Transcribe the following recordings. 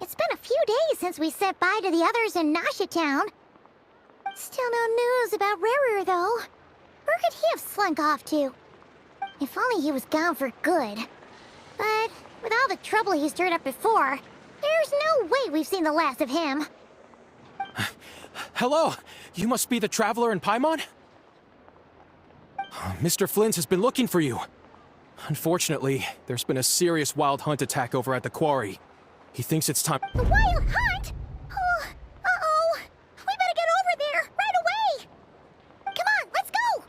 It's been a few days since we said bye to the others in Nasha Town. Still no news about Rarer, though. Where could he have slunk off to? If only he was gone for good. But with all the trouble he stirred up before, there's no way we've seen the last of him. Hello! You must be the traveler in Paimon? Mr. Flynn's has been looking for you. Unfortunately, there's been a serious wild hunt attack over at the quarry. He thinks it's time— The wild hunt? Oh, uh-oh. We better get over there, right away! Come on, let's go!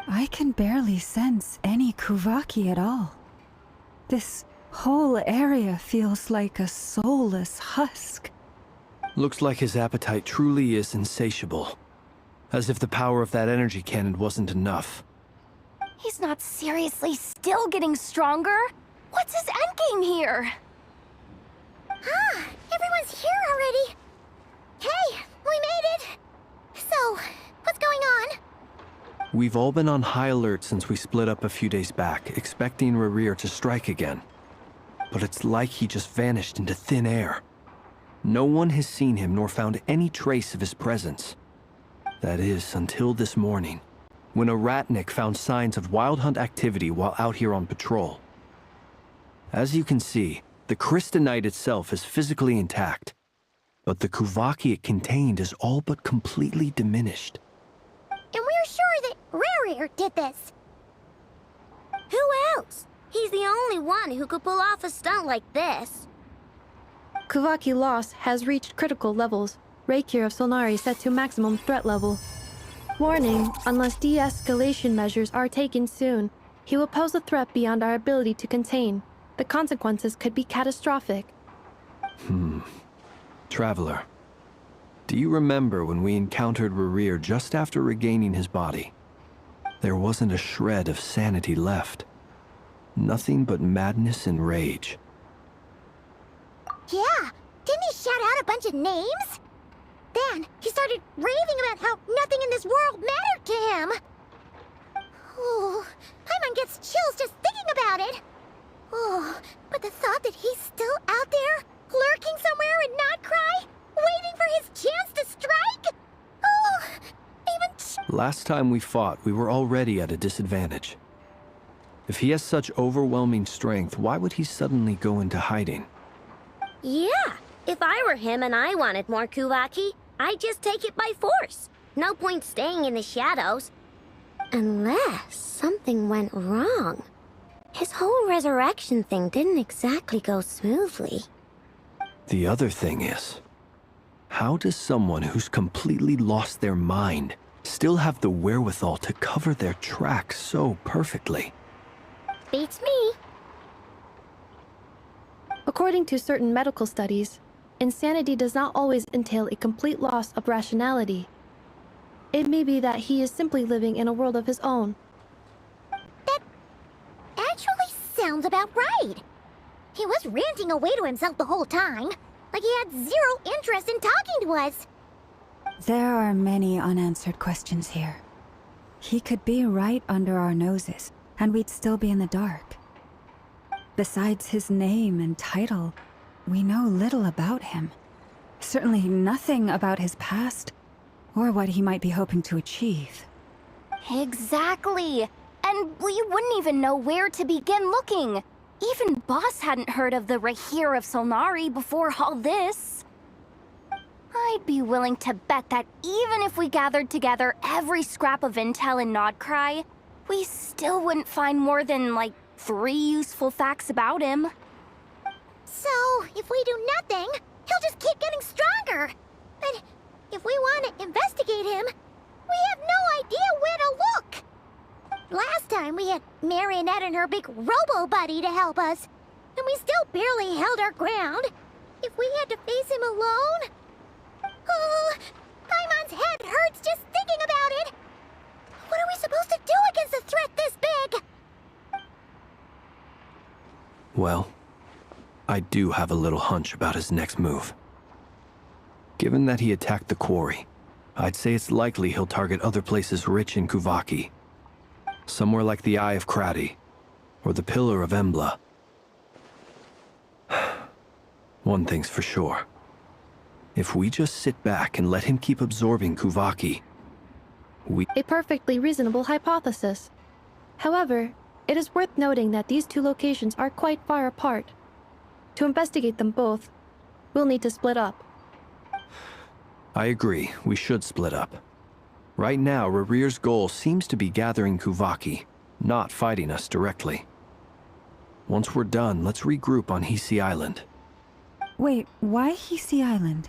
I can barely sense any Kuvaki at all. This whole area feels like a soulless husk. Looks like his appetite truly is insatiable. As if the power of that energy cannon wasn't enough. He's not seriously still getting stronger? What's his endgame here? Ah, everyone's here already. Hey, we made it. So, what's going on? We've all been on high alert since we split up a few days back, expecting Rarir to strike again. But it's like he just vanished into thin air. No one has seen him nor found any trace of his presence. That is, until this morning, when a ratnik found signs of wild hunt activity while out here on patrol. As you can see, the Crystonite itself is physically intact, but the Kuvaki it contained is all but completely diminished. And we're sure that Rarir did this. Who else? He's the only one who could pull off a stunt like this. Kuvaki loss has reached critical levels. Reikir of Solnari set to maximum threat level. Warning, unless de-escalation measures are taken soon, he will pose a threat beyond our ability to contain. The consequences could be catastrophic. Traveler, do you remember when we encountered Rarir just after regaining his body? There wasn't a shred of sanity left. Nothing but madness and rage. Yeah, didn't he shout out a bunch of names? Then he started raving about how nothing in this world mattered to him. Oh, Paimon gets chills just thinking about it. Oh, but the thought that he's still out there, lurking somewhere in Not Cry, waiting for his chance to strike? Oh, even... Last time we fought, we were already at a disadvantage. If he has such overwhelming strength, why would he suddenly go into hiding? Yeah, if I were him and I wanted more Kuvaki, I'd just take it by force. No point staying in the shadows. Unless something went wrong. This whole resurrection thing didn't exactly go smoothly. The other thing is, how does someone who's completely lost their mind still have the wherewithal to cover their tracks so perfectly? Beats me. According to certain medical studies, insanity does not always entail a complete loss of rationality. It may be that he is simply living in a world of his own. That actually sounds about right. He was ranting away to himself the whole time, like he had zero interest in talking to us. There are many unanswered questions here. He could be right under our noses, and we'd still be in the dark. Besides his name and title, we know little about him. Certainly nothing about his past, or what he might be hoping to achieve. Exactly. And we wouldn't even know where to begin looking. Even Boss hadn't heard of the Rahir of Solnari before all this. I'd be willing to bet that even if we gathered together every scrap of intel in Nodcry, we still wouldn't find more than, like, 3 useful facts about him. So, if we do nothing, he'll just keep getting stronger. But if we want to investigate him, we have no idea where to look. Last time we had Marionette and her big robo-buddy to help us, and we still barely held our ground. If we had to face him alone... Oh, Paimon's head hurts just thinking about it. What are we supposed to do against a threat this big? Well, I do have a little hunch about his next move. Given that he attacked the quarry, I'd say it's likely he'll target other places rich in Kuvaki. Somewhere like the Eye of Krati, or the Pillar of Embla. One thing's for sure. If we just sit back and let him keep absorbing Kuvaki, A perfectly reasonable hypothesis. However, it is worth noting that these two locations are quite far apart. To investigate them both, we'll need to split up. I agree, we should split up. Right now, Rarir's goal seems to be gathering Kuvaki, not fighting us directly. Once we're done, let's regroup on Hisi Island. Wait, why Hisi Island?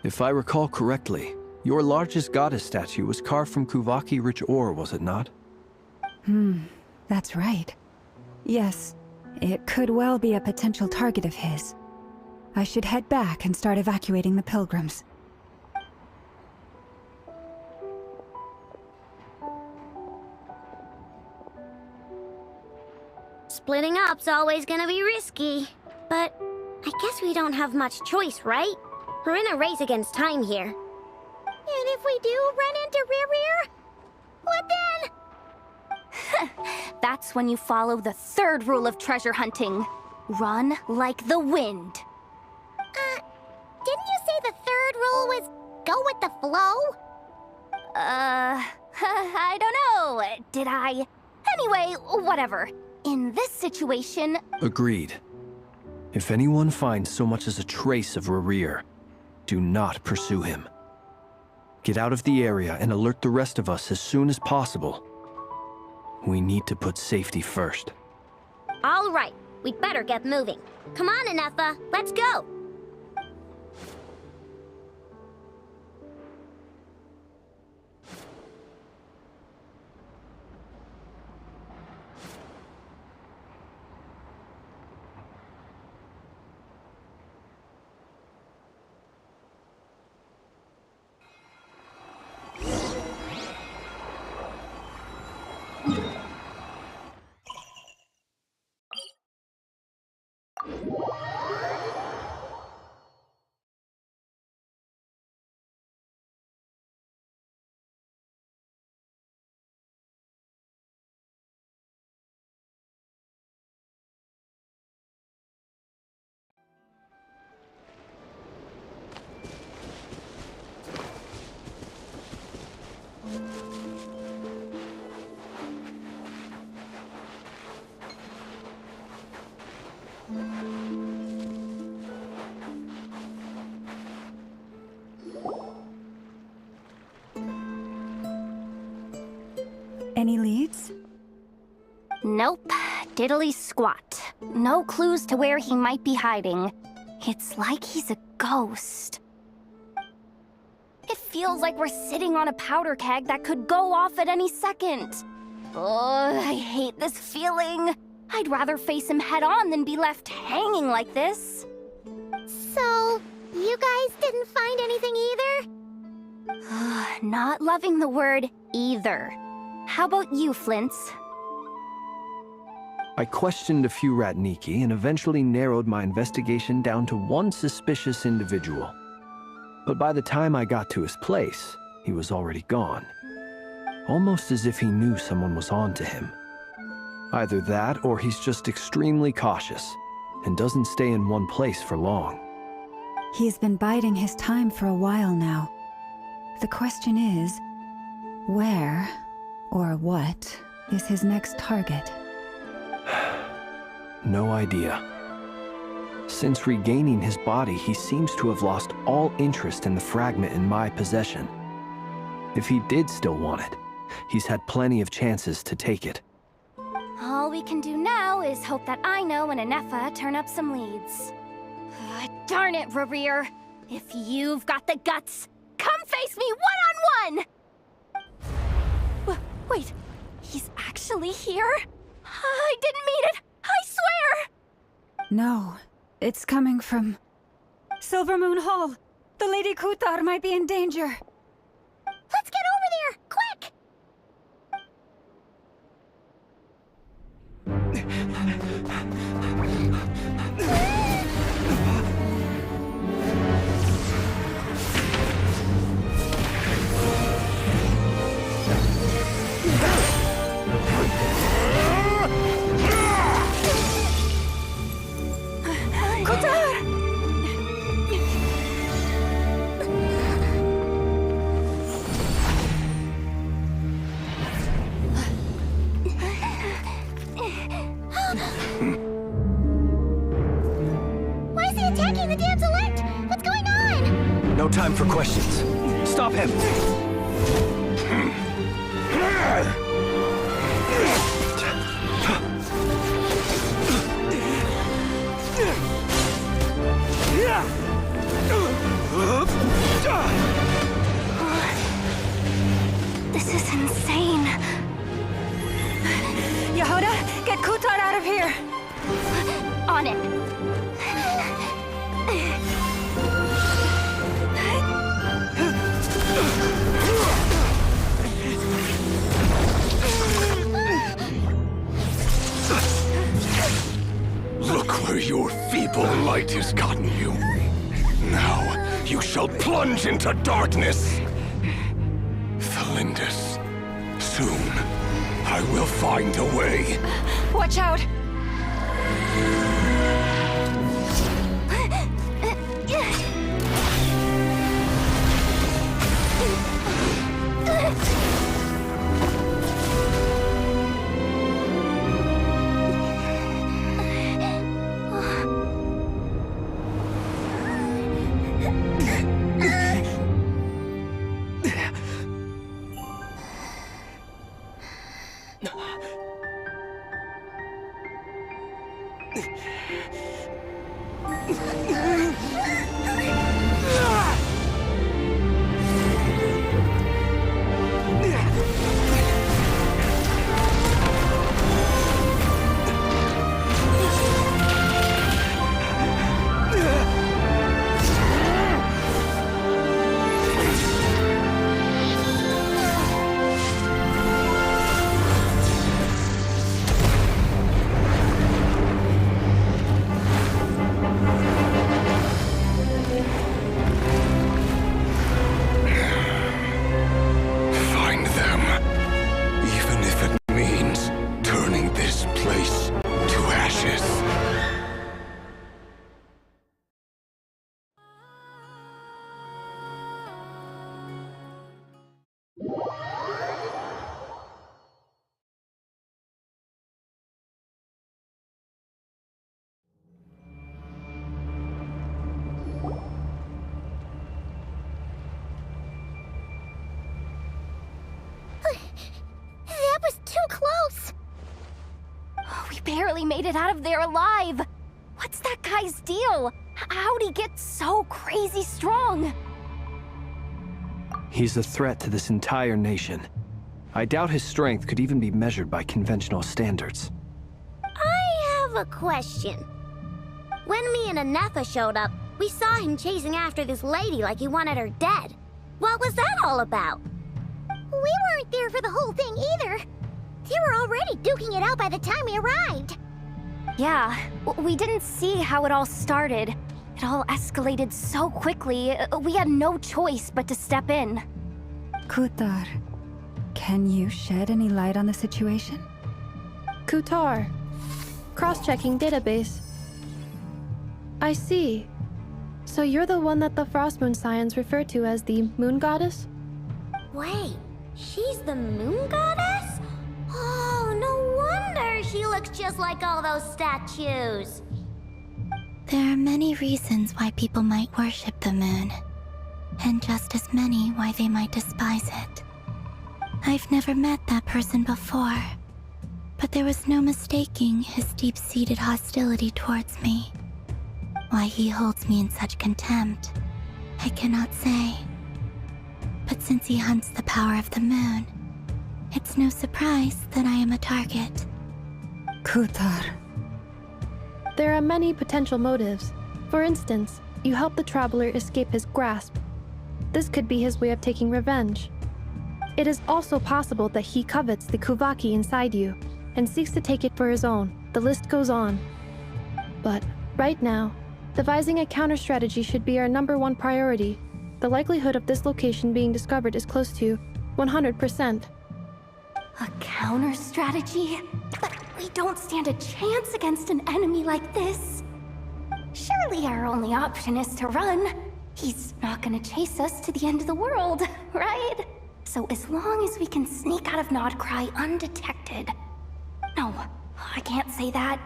If I recall correctly, your largest goddess statue was carved from Kuvaki-rich ore, was it not? That's right. Yes, it could well be a potential target of his. I should head back and start evacuating the pilgrims. Splitting up's always gonna be risky. But I guess we don't have much choice, right? We're in a race against time here. And if we do run into Rarir, what then? That's when you follow the 3rd rule of treasure hunting. Run like the wind. Didn't you say the 3rd rule was go with the flow? I don't know. Did I? Anyway, whatever. In this situation, Agreed. If anyone finds so much as a trace of Rarir, do not pursue him. Get out of the area and alert the rest of us as soon as possible. We need to put safety first. All right, we'd better get moving. Come on, Anefa, let's go. Any leads? nope. diddly squat. No clues to where he might be hiding. It's like he's a ghost. It feels like we're sitting on a powder keg that could go off at any second. Ugh, I hate this feeling. I'd rather face him head on than be left hanging like this. So, you guys didn't find anything either? Not loving the word either. How about you, Flint's? I questioned a few Ratniki and eventually narrowed my investigation down to one suspicious individual. But by the time I got to his place, he was already gone. Almost as if he knew someone was on to him. Either that, or he's just extremely cautious and doesn't stay in one place for long. He's been biding his time for a while now. The question is, where or what is his next target? No idea. Since regaining his body, he seems to have lost all interest in the fragment in my possession. If he did still want it, he's had plenty of chances to take it. All we can do now is hope that Aino and Anefa turn up some leads. Darn it, Rarir! If you've got the guts, come face me one-on-one! Wait, he's actually here? I didn't mean it! I swear! No, it's coming from Silver Moon Hall. The Lady Kutar might be in danger. Let's get over there, quick! Why is he attacking the damsel elect? What's going on? No time for questions. Stop him! This is insane. Yehoda, get Kutar out of here! On it. Look where your feeble light has gotten you. Now you shall plunge into darkness. Felindus, soon I will find a way. Watch out! barely made it out of there alive. What's that guy's deal? How'd he get so crazy strong? He's a threat to this entire nation. I doubt his strength could even be measured by conventional standards. I have a question. When me and Anetha showed up, we saw him chasing after this lady like he wanted her dead. What was that all about? We weren't there for the whole thing either. They were already duking it out by the time we arrived. Yeah, we didn't see how it all started. It all escalated so quickly, we had no choice but to step in. Kutar, can you shed any light on the situation? Kutar. Cross-checking database. I see. So you're the one that the Frost Moon Scions refer to as the Moon Goddess? Wait, she's the moon goddess? Oh, no wonder she looks just like all those statues. There are many reasons why people might worship the moon, and just as many why they might despise it. I've never met that person before, but there was no mistaking his deep-seated hostility towards me. Why he holds me in such contempt, I cannot say. But since he hunts the power of the moon, it's no surprise that I am a target. Kutar. There are many potential motives. For instance, you help the traveler escape his grasp. This could be his way of taking revenge. It is also possible that he covets the Kuvaki inside you and seeks to take it for his own. The list goes on. But right now, devising a counter-strategy should be our #1 priority. The likelihood of this location being discovered is close to 100%. A counter-strategy? But we don't stand a chance against an enemy like this. Surely our only option is to run. He's not gonna chase us to the end of the world, right? So as long as we can sneak out of Nodcry undetected. No, I can't say that.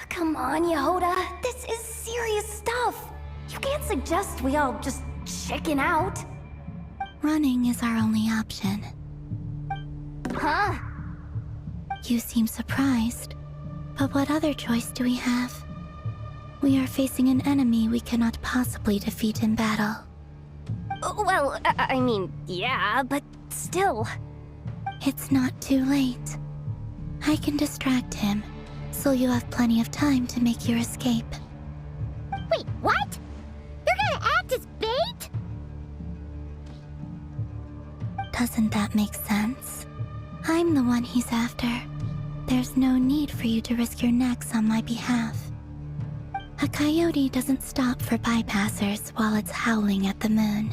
Come on, Yehoda. This is serious stuff. You can't suggest we all just chicken out. Running is our only option. Huh? You seem surprised, but what other choice do we have? We are facing an enemy we cannot possibly defeat in battle. Well, I mean, yeah, but still. It's not too late. I can distract him, so you have plenty of time to make your escape. Wait, what? You're gonna act as bait? Doesn't that make sense? I'm the one he's after. There's no need for you to risk your necks on my behalf. A coyote doesn't stop for bypassers while it's howling at the moon.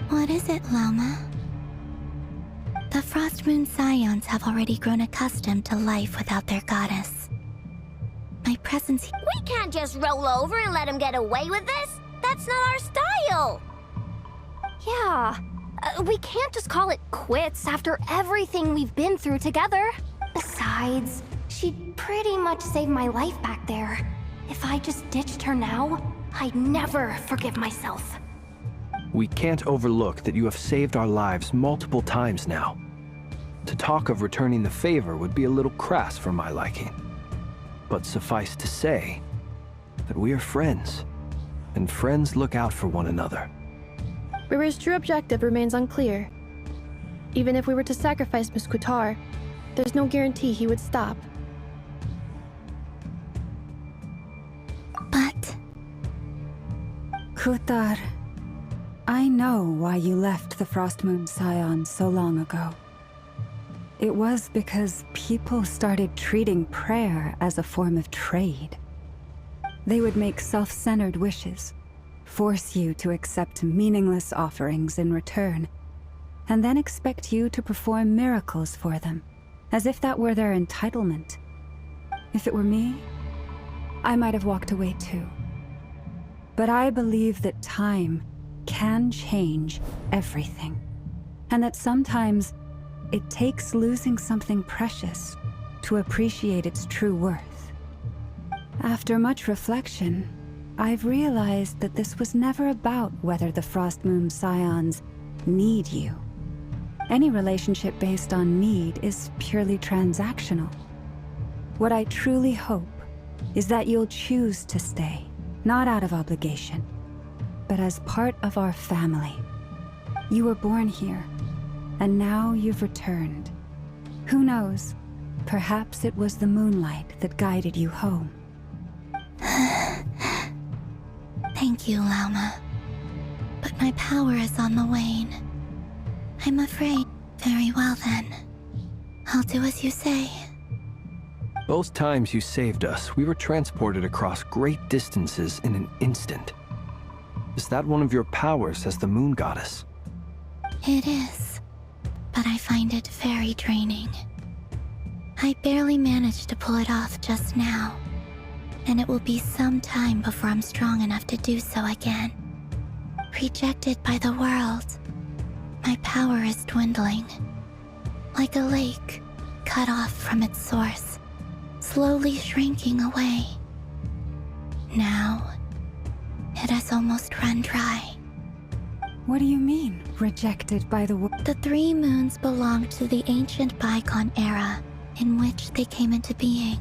What is it, Loma? The Frost Moon Scions have already grown accustomed to life without their goddess. My presence We can't just roll over and let him get away with this. That's not our style. Yeah. We can't just call it quits after everything we've been through together. Besides, she pretty much saved my life back there. If I just ditched her now, I'd never forgive myself. We can't overlook that you have saved our lives multiple times now. To talk of returning the favor would be a little crass for my liking. But suffice to say that we are friends, and friends look out for one another. Rira's true objective remains unclear. Even if we were to sacrifice Miss Kutar, there's no guarantee he would stop. But Kutar, I know why you left the Frost Moon Scions so long ago. It was because people started treating prayer as a form of trade. They would make self-centered wishes, force you to accept meaningless offerings in return, and then expect you to perform miracles for them, as if that were their entitlement. If it were me, I might have walked away too. But I believe that time can change everything, and that sometimes it takes losing something precious to appreciate its true worth. After much reflection, I've realized that this was never about whether the Frost Moon Scions need you. Any relationship based on need is purely transactional. What I truly hope is that you'll choose to stay, not out of obligation, but as part of our family. You were born here, and now you've returned. Who knows? Perhaps it was the moonlight that guided you home. Thank you, Lauma. But my power is on the wane. I'm afraid. Very well then. I'll do as you say. Both times you saved us, we were transported across great distances in an instant. Is that one of your powers as the Moon Goddess? It is, but I find it very draining. I barely managed to pull it off just now, and it will be some time before I'm strong enough to do so again. Rejected by the world, my power is dwindling. Like a lake, cut off from its source, slowly shrinking away. Now, it has almost run dry. What do you mean, rejected by the world? The 3 moons belonged to the ancient bygone era in which they came into being.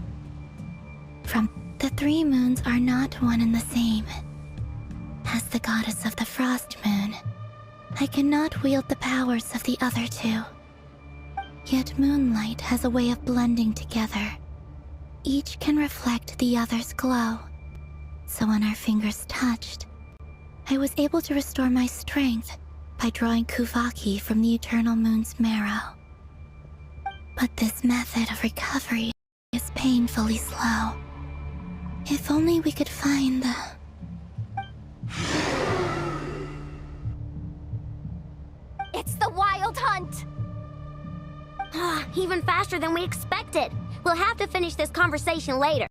The 3 moons are not one and the same. As the goddess of the Frost Moon, I cannot wield the powers of the other 2. Yet moonlight has a way of blending together. Each can reflect the other's glow. So when our fingers touched, I was able to restore my strength by drawing Kuvaki from the eternal moon's marrow. But this method of recovery is painfully slow. If only we could find the... It's the Wild Hunt! Even faster than we expected. We'll have to finish this conversation later.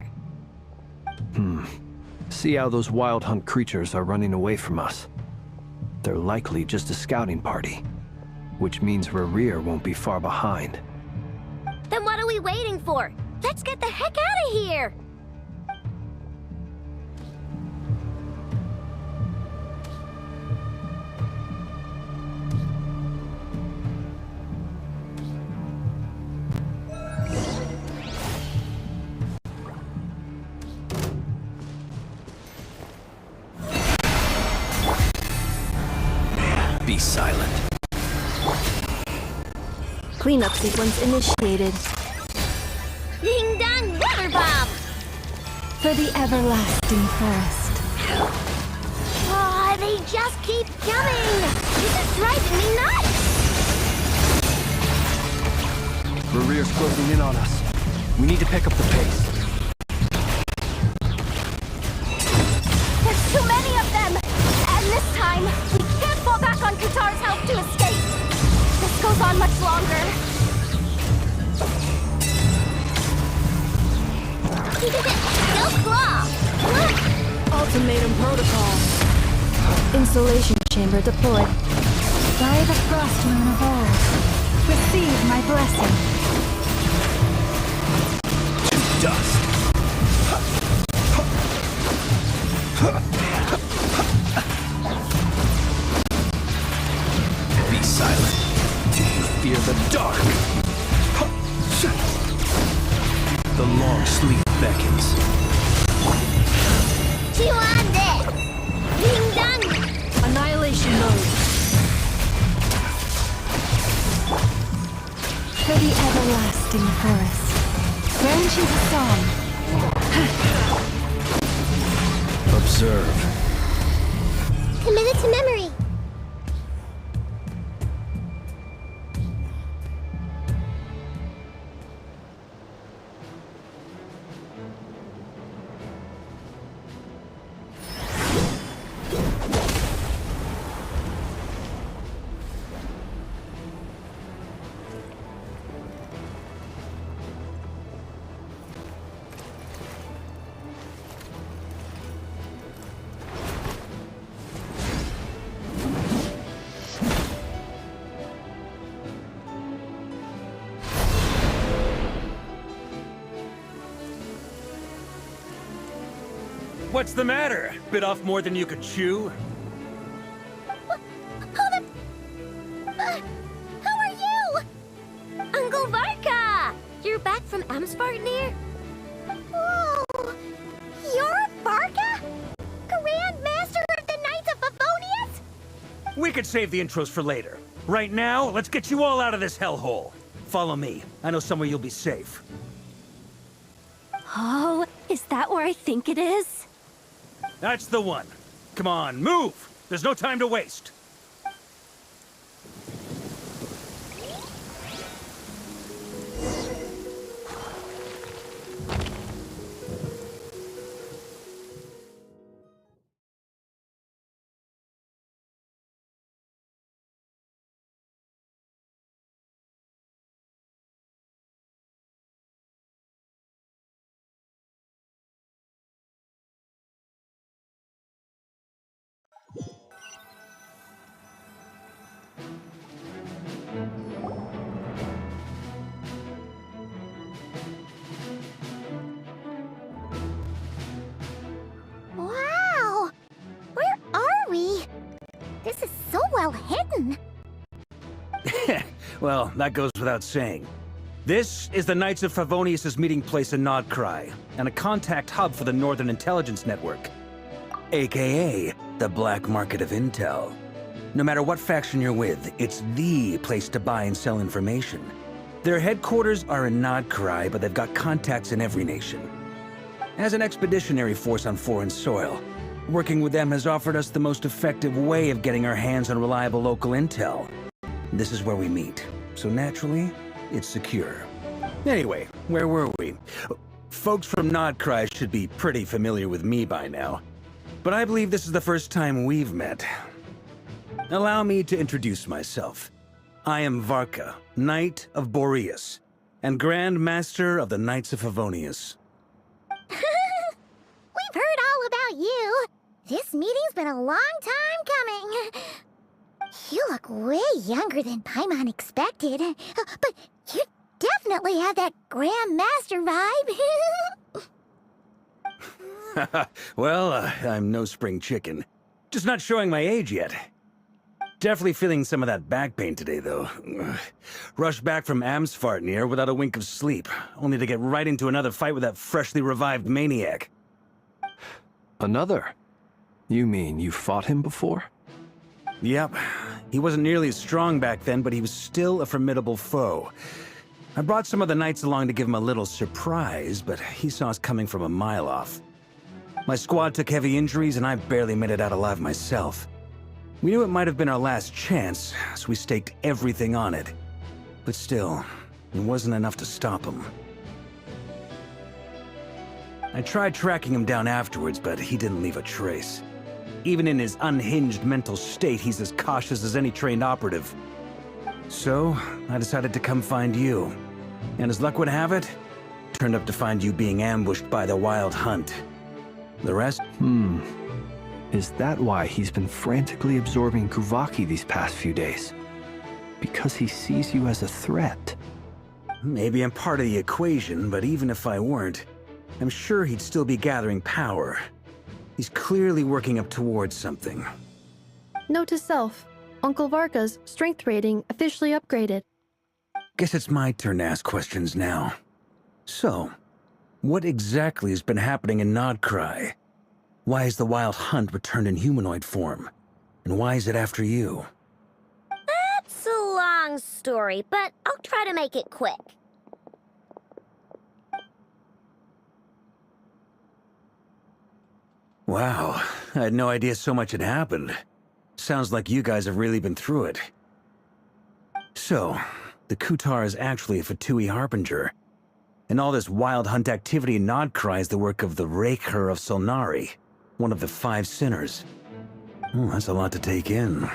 See how those Wild Hunt creatures are running away from us. They're likely just a scouting party, which means Rerir won't be far behind. Then what are we waiting for? Let's get the heck out of here! Be silent. Cleanup sequence initiated. Ding dong, rubber bomb! For the everlasting forest. They just keep coming! This is driving me nuts! Rerir's closing in on us. We need to pick up the pace. There's too many of them! And this time, we can't fall back on Qatar's help to escape! This goes on much longer. Go claw! Ultimatum protocol. Insulation chamber deployed. By the Frost Moon of old, receive my blessing. To dust. Be silent. You fear the dark. The long sleep beckons. Chiwande! Ding dong! Annihilation mode. For the everlasting forest. Friendship song. Observe. Committed to memory. What's the matter? Bit off more than you could chew? How are you? you're back from Amsvartnir? Oh, you're Varka? Grand Master of the Knights of Favonius? We could save the intros for later. Right now, let's get you all out of this hellhole. Follow me. I know somewhere you'll be safe. Oh, is that where I think it is? That's the one. Come on, move! There's no time to waste. Wow! Where are we? This is so well hidden. Well, that goes without saying. This is the Knights of Favonius' meeting place in Nodcry, and a contact hub for the Northern Intelligence Network, aka the Black Market of Intel. No matter what faction you're with, it's the place to buy and sell information. Their headquarters are in Nodcry, but they've got contacts in every nation. As an expeditionary force on foreign soil, working with them has offered us the most effective way of getting our hands on reliable local intel. This is where we meet, so naturally, it's secure. Anyway, where were we? Folks from Nodcry should be pretty familiar with me by now, but I believe this is the first time we've met. Allow me to introduce myself. I am Varka, Knight of Boreas, and Grand Master of the Knights of Favonius. We've heard all about you. This meeting's been a long time coming. You look way younger than Paimon expected, but you definitely have that Grand Master vibe. Well, I'm no spring chicken. Just not showing my age yet. Definitely feeling some of that back pain today, though. Rushed back from Amsvartnir without a wink of sleep, only to get right into another fight with that freshly revived maniac. Another? You mean you fought him before? Yep. He wasn't nearly as strong back then, but he was still a formidable foe. I brought some of the knights along to give him a little surprise, but he saw us coming from a mile off. My squad took heavy injuries, and I barely made it out alive myself. We knew it might have been our last chance, so we staked everything on it. But still, it wasn't enough to stop him. I tried tracking him down afterwards, but he didn't leave a trace. Even in his unhinged mental state, he's as cautious as any trained operative. So, I decided to come find you. And as luck would have it, turned up to find you being ambushed by the Wild Hunt. The rest? Is that why he's been frantically absorbing Kuvaki these past few days? Because he sees you as a threat? Maybe I'm part of the equation, but even if I weren't, I'm sure he'd still be gathering power. He's clearly working up towards something. Note to self, Uncle Varka's strength rating officially upgraded. Guess it's my turn to ask questions now. So, what exactly has been happening in Nodcry? Why is the Wild Hunt returned in humanoid form? And why is it after you? That's a long story, but I'll try to make it quick. Wow, I had no idea so much had happened. Sounds like you guys have really been through it. So, the Kutar is actually a Fatui Harbinger. And all this Wild Hunt activity in Nodcry is the work of the Raker of Solnari, one of the 5 sinners. That's a lot to take in.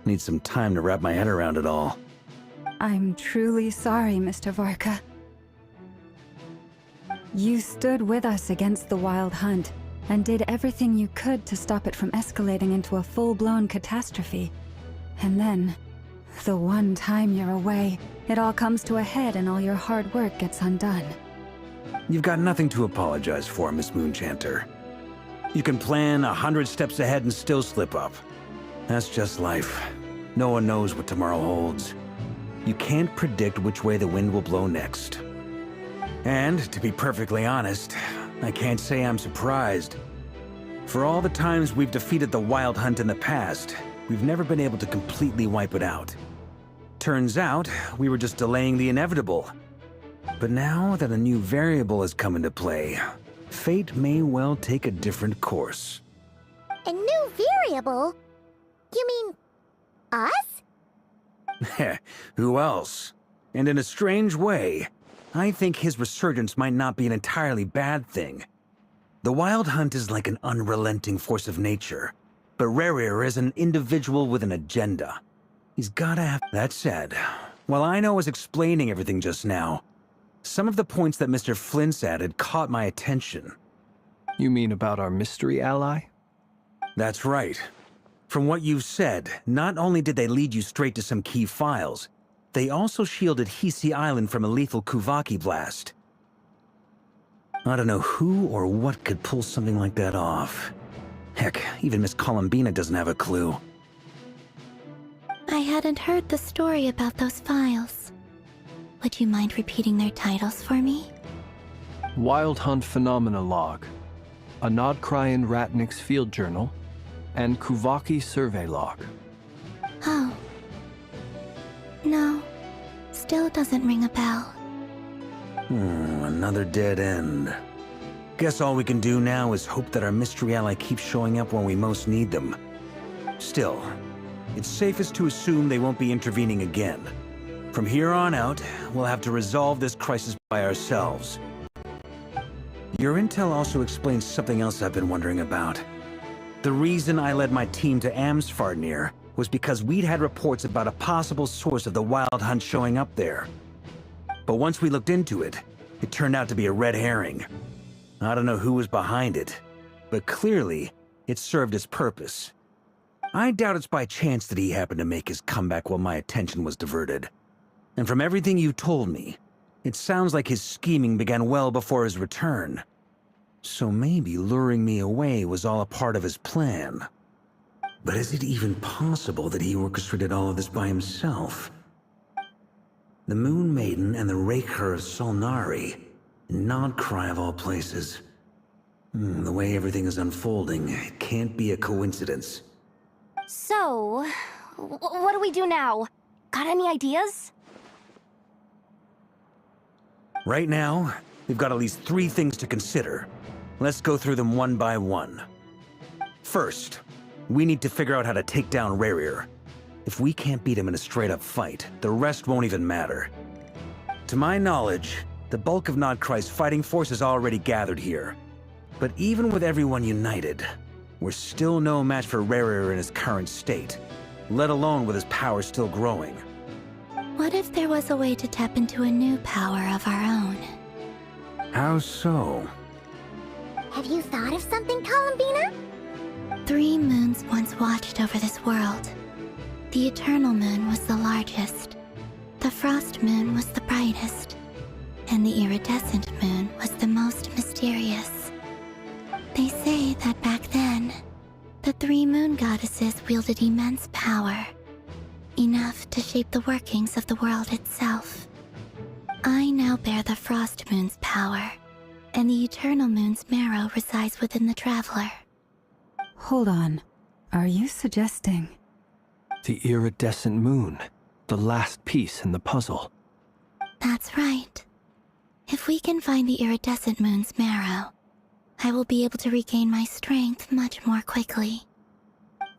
Need some time to wrap my head around it all. I'm truly sorry, Mr. Varka. You stood with us against the Wild Hunt, and did everything you could to stop it from escalating into a full-blown catastrophe. And then, the one time you're away, it all comes to a head and all your hard work gets undone. You've got nothing to apologize for, Miss Moonchanter. You can plan 100 steps ahead and still slip up. That's just life. No one knows what tomorrow holds. You can't predict which way the wind will blow next. And, to be perfectly honest, I can't say I'm surprised. For all the times we've defeated the Wild Hunt in the past, we've never been able to completely wipe it out. Turns out, we were just delaying the inevitable. But now that a new variable has come into play, fate may well take a different course. A new variable? You mean us? Who else? And in a strange way, I think his resurgence might not be an entirely bad thing. The Wild Hunt is like an unrelenting force of nature, but Rerir is an individual with an agenda. He's gotta have... That said, while Ino was explaining everything just now, some of the points that Mr. Flint's added caught my attention. You mean about our mystery ally? That's right. From what you've said, not only did they lead you straight to some key files, they also shielded Hisi Island from a lethal Kuvaki blast. I don't know who or what could pull something like that off. Heck, even Miss Columbina doesn't have a clue. I hadn't heard the story about those files. Would you mind repeating their titles for me? Wild Hunt Phenomena Log, a Nodcrian Ratnik's Field Journal, and Kuvaki Survey Log. Oh. No. Still doesn't ring a bell. Another dead end. Guess all we can do now is hope that our mystery ally keeps showing up when we most need them. Still, it's safest to assume they won't be intervening again. From here on out, we'll have to resolve this crisis by ourselves. Your intel also explains something else I've been wondering about. The reason I led my team to Amsfarnir was because we'd had reports about a possible source of the Wild Hunt showing up there. But once we looked into it, it turned out to be a red herring. I don't know who was behind it, but clearly, it served its purpose. I doubt it's by chance that he happened to make his comeback while my attention was diverted. And from everything you told me, it sounds like his scheming began well before his return. So maybe luring me away was all a part of his plan. But is it even possible that he orchestrated all of this by himself? The Moon Maiden and the Raker of Solnari, Nodcry of all places. The way everything is unfolding, it can't be a coincidence. So, what do we do now? Got any ideas? Right now, we've got at least 3 things to consider. Let's go through them one by one. First, we need to figure out how to take down Rerir. If we can't beat him in a straight-up fight, the rest won't even matter. To my knowledge, the bulk of Nodcry's fighting force is already gathered here. But even with everyone united, we're still no match for Rerir in his current state, let alone with his power still growing. What if there was a way to tap into a new power of our own? How so? Have you thought of something, Columbina? 3 moons once watched over this world. The Eternal Moon was the largest. The Frost Moon was the brightest. And the Iridescent Moon was the most mysterious. They say that back then, the 3 moon goddesses wielded immense power. Enough to shape the workings of the world itself. I now bear the Frost Moon's power, and the Eternal Moon's marrow resides within the Traveler. Hold on. Are you suggesting... The Iridescent Moon, the last piece in the puzzle. That's right. If we can find the Iridescent Moon's marrow, I will be able to regain my strength much more quickly.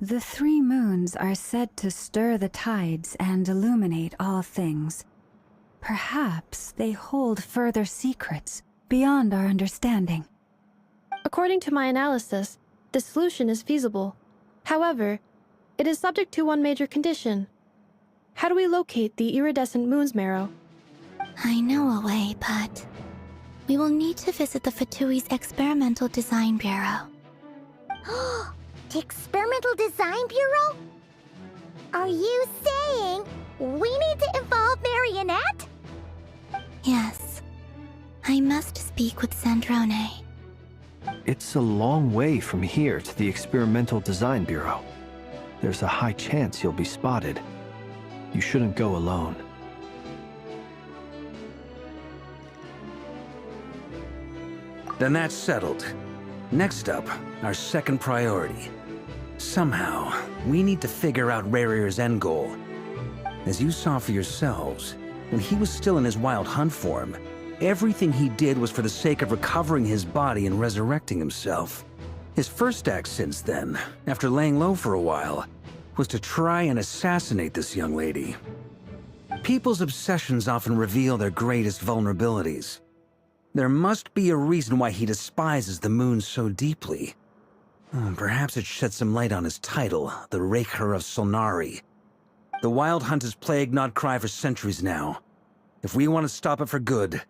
The 3 moons are said to stir the tides and illuminate all things. Perhaps they hold further secrets beyond our understanding. According to my analysis, the solution is feasible. However, it is subject to one major condition. How do we locate the Iridescent Moon's marrow? I know a way, but we will need to visit the Fatui's Experimental Design Bureau. The Experimental Design Bureau? Are you saying we need to involve Marionette? Yes. I must speak with Sandrone. It's a long way from here to the Experimental Design Bureau. There's a high chance you'll be spotted. You shouldn't go alone. Then that's settled. Next up, our second priority. Somehow, we need to figure out Rarir's end goal. As you saw for yourselves, when he was still in his wild hunt form, everything he did was for the sake of recovering his body and resurrecting himself. His first act since then, after laying low for a while, was to try and assassinate this young lady. People's obsessions often reveal their greatest vulnerabilities. There must be a reason why he despises the moon so deeply. Perhaps it sheds some light on his title, the Raker of Solnari. The Wild Hunt has plagued Nodcry for centuries now. If we want to stop it for good,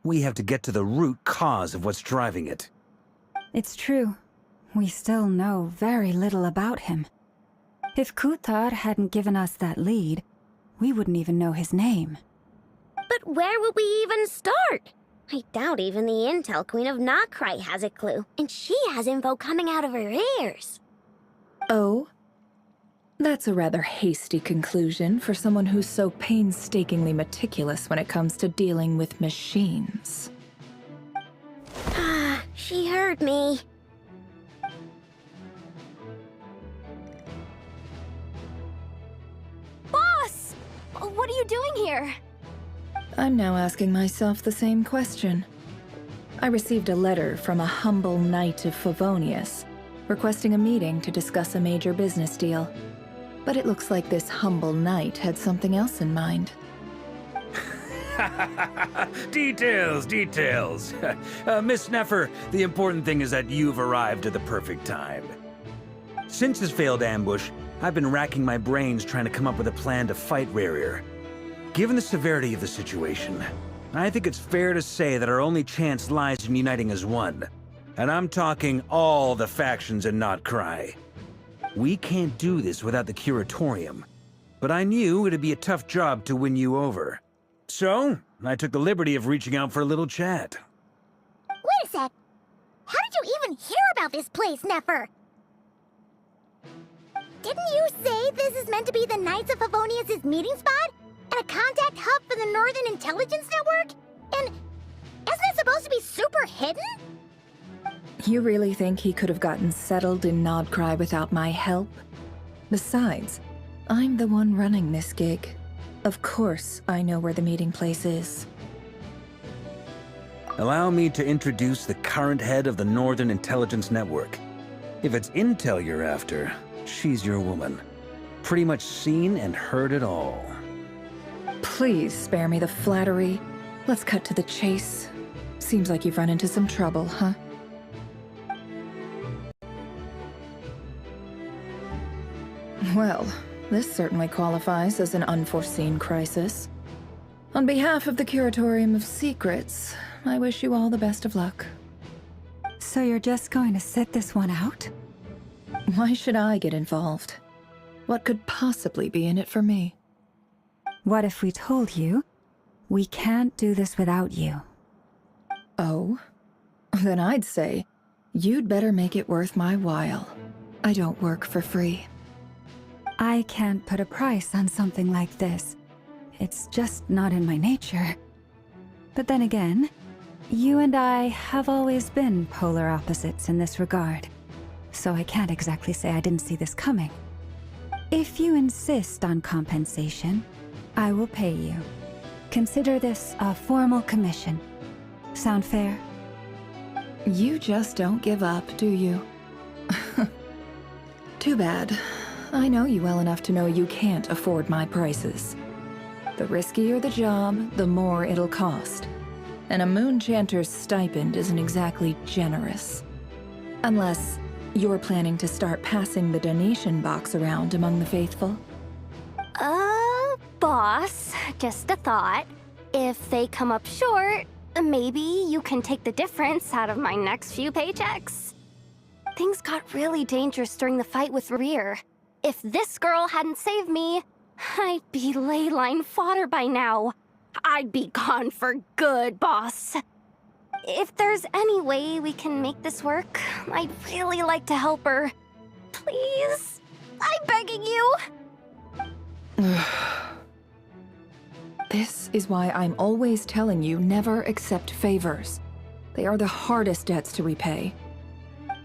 we have to get to the root cause of what's driving it. It's true. We still know very little about him. If Kuthar hadn't given us that lead, we wouldn't even know his name. But where would we even start? I doubt even the Intel Queen of Nodcry has a clue, and she has info coming out of her ears. Oh? That's a rather hasty conclusion for someone who's so painstakingly meticulous when it comes to dealing with machines. Ah, she heard me. Boss! What are you doing here? I'm now asking myself the same question. I received a letter from a humble knight of Favonius, requesting a meeting to discuss a major business deal. But it looks like this humble knight had something else in mind. Details, details. Miss Nefer, the important thing is that you've arrived at the perfect time. Since his failed ambush, I've been racking my brains trying to come up with a plan to fight Rarir. Given the severity of the situation, I think it's fair to say that our only chance lies in uniting as one. And I'm talking all the factions in Nodcry. We can't do this without the Curatorium, but I knew it'd be a tough job to win you over. So, I took the liberty of reaching out for a little chat. Wait a sec. How did you even hear about this place, Nefer? Didn't you say this is meant to be the Knights of Favonius' meeting spot? And a contact hub for the Northern Intelligence Network? And isn't it supposed to be super hidden? You really think he could have gotten settled in Nodcry without my help? Besides, I'm the one running this gig. Of course I know where the meeting place is. Allow me to introduce the current head of the Northern Intelligence Network. If it's intel you're after, she's your woman. Pretty much seen and heard it all. Please spare me the flattery. Let's cut to the chase. Seems like you've run into some trouble, huh? Well, this certainly qualifies as an unforeseen crisis. On behalf of the Curatorium of Secrets, I wish you all the best of luck. So you're just going to sit this one out? Why should I get involved? What could possibly be in it for me? What if we told you we can't do this without you? Oh? Then I'd say, you'd better make it worth my while. I don't work for free. I can't put a price on something like this. It's just not in my nature. But then again, you and I have always been polar opposites in this regard. So I can't exactly say I didn't see this coming. If you insist on compensation, I will pay you. Consider this a formal commission. Sound fair? You just don't give up, do you? Too bad. I know you well enough to know you can't afford my prices. The riskier the job, the more it'll cost. And a moon chanter's stipend isn't exactly generous. Unless you're planning to start passing the donation box around among the faithful. Boss, just a thought. If they come up short, maybe you can take the difference out of my next few paychecks. Things got really dangerous during the fight with Rarir. If this girl hadn't saved me, I'd be ley line fodder by now. I'd be gone for good, boss. If there's any way we can make this work, I'd really like to help her. Please? I'm begging you. This is why I'm always telling you never accept favors. They are the hardest debts to repay.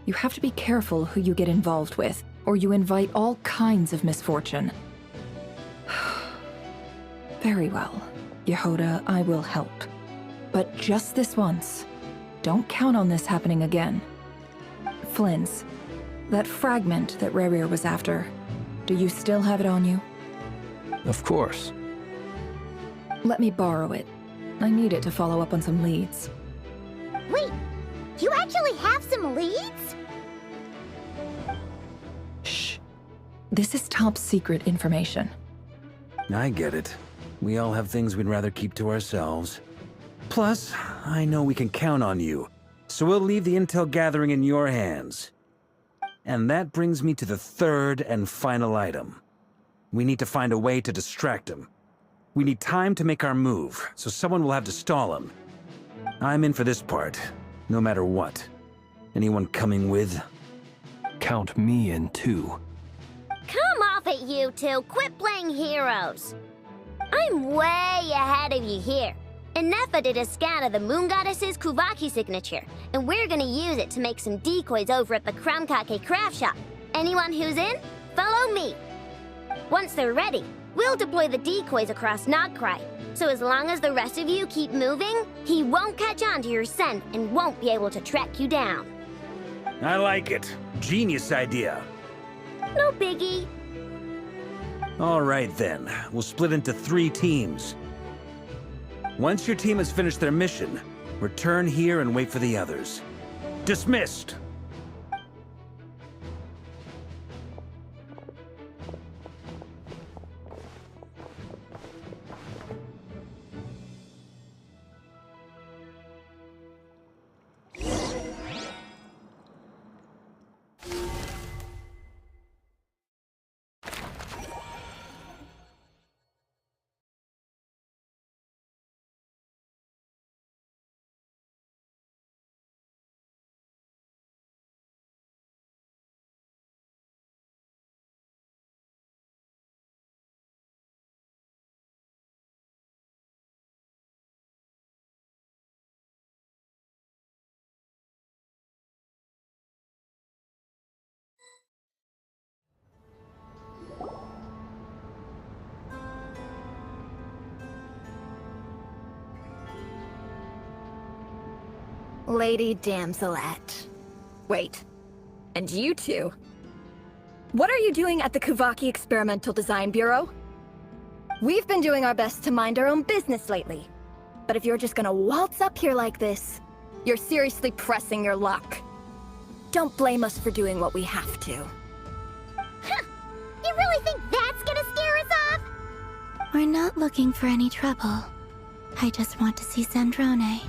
You have to be careful who you get involved with, or you invite all kinds of misfortune. Very well, Yehoda, I will help. But just this once. Don't count on this happening again. Flynn's, that fragment that Rerir was after, do you still have it on you? Of course. Let me borrow it. I need it to follow up on some leads. Wait, you actually have some leads? Shh. This is top secret information. I get it. We all have things we'd rather keep to ourselves. Plus, I know we can count on you, so we'll leave the intel gathering in your hands. And that brings me to the third and final item. We need to find a way to distract him. We need time to make our move, so someone will have to stall him. I'm in for this part, no matter what. Anyone coming with? Count me in too. Come off it, you two. Quit playing heroes. I'm way ahead of you here. Nefa did a scan of the Moon Goddess's Kuvaki signature, and we're gonna use it to make some decoys over at the Kramkake craft shop. Anyone who's in, follow me. Once they're ready, we'll deploy the decoys across Nogcry. So as long as the rest of you keep moving, he won't catch on to your scent and won't be able to track you down. I like it. Genius idea. No biggie. All right then, we'll split into 3 teams. Once your team has finished their mission, return here and wait for the others. Dismissed! Lady Damselat. Wait. And you two? What are you doing at the Kuvaki Experimental Design Bureau? We've been doing our best to mind our own business lately. But if you're just gonna waltz up here like this, you're seriously pressing your luck. Don't blame us for doing what we have to. Huh! You really think that's gonna scare us off? We're not looking for any trouble. I just want to see Zandrone.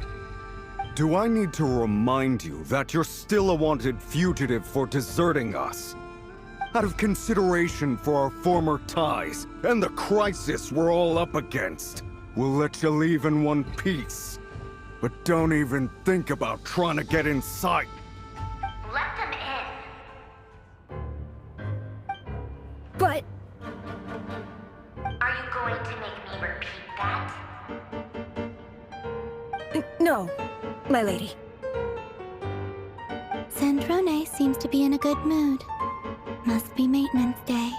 Do I need to remind you that you're still a wanted fugitive for deserting us? Out of consideration for our former ties and the crisis we're all up against, we'll let you leave in one piece. But don't even think about trying to get inside. Let them in. But... Are you going to make me repeat that? no, my lady. Zandrone seems to be in a good mood. Must be maintenance day.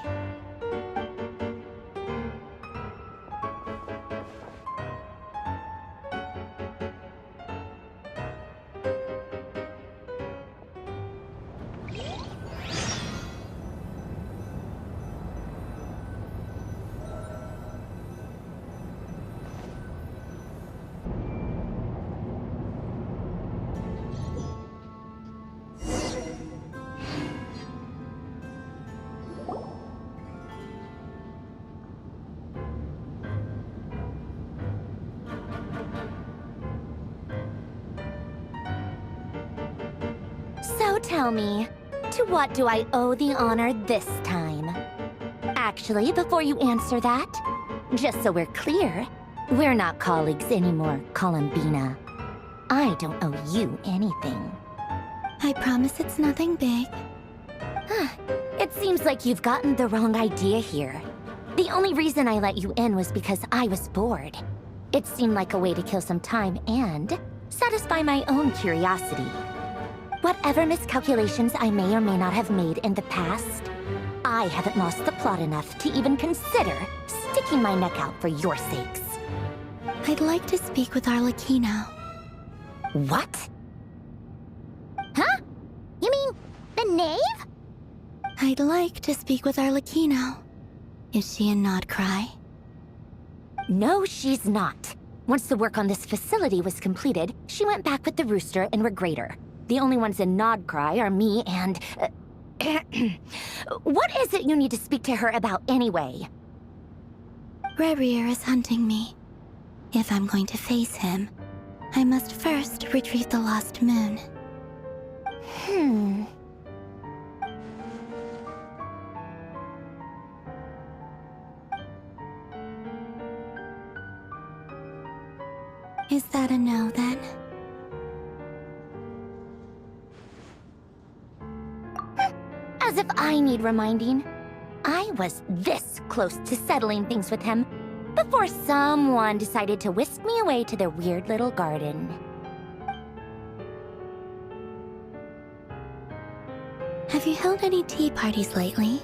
So tell me, to what do I owe the honor this time? Actually, before you answer that, just so we're clear, we're not colleagues anymore, Columbina. I don't owe you anything. I promise it's nothing big. It seems like you've gotten the wrong idea here. The only reason I let you in was because I was bored. It seemed like a way to kill some time and satisfy my own curiosity. Whatever miscalculations I may or may not have made in the past, I haven't lost the plot enough to even consider sticking my neck out for your sakes. I'd like to speak with Arlecchino. What? Huh? You mean the knave? I'd like to speak with Arlecchino. Is she in Nodcry? No, she's not. Once the work on this facility was completed, she went back with the Rooster and Regrator. The only ones in Nodcry are me and... What is it you need to speak to her about anyway? Rerir is hunting me. If I'm going to face him, I must first retrieve the lost moon. Is that a no, then? As if I need reminding. I was this close to settling things with him before someone decided to whisk me away to their weird little garden. Have you held any tea parties lately?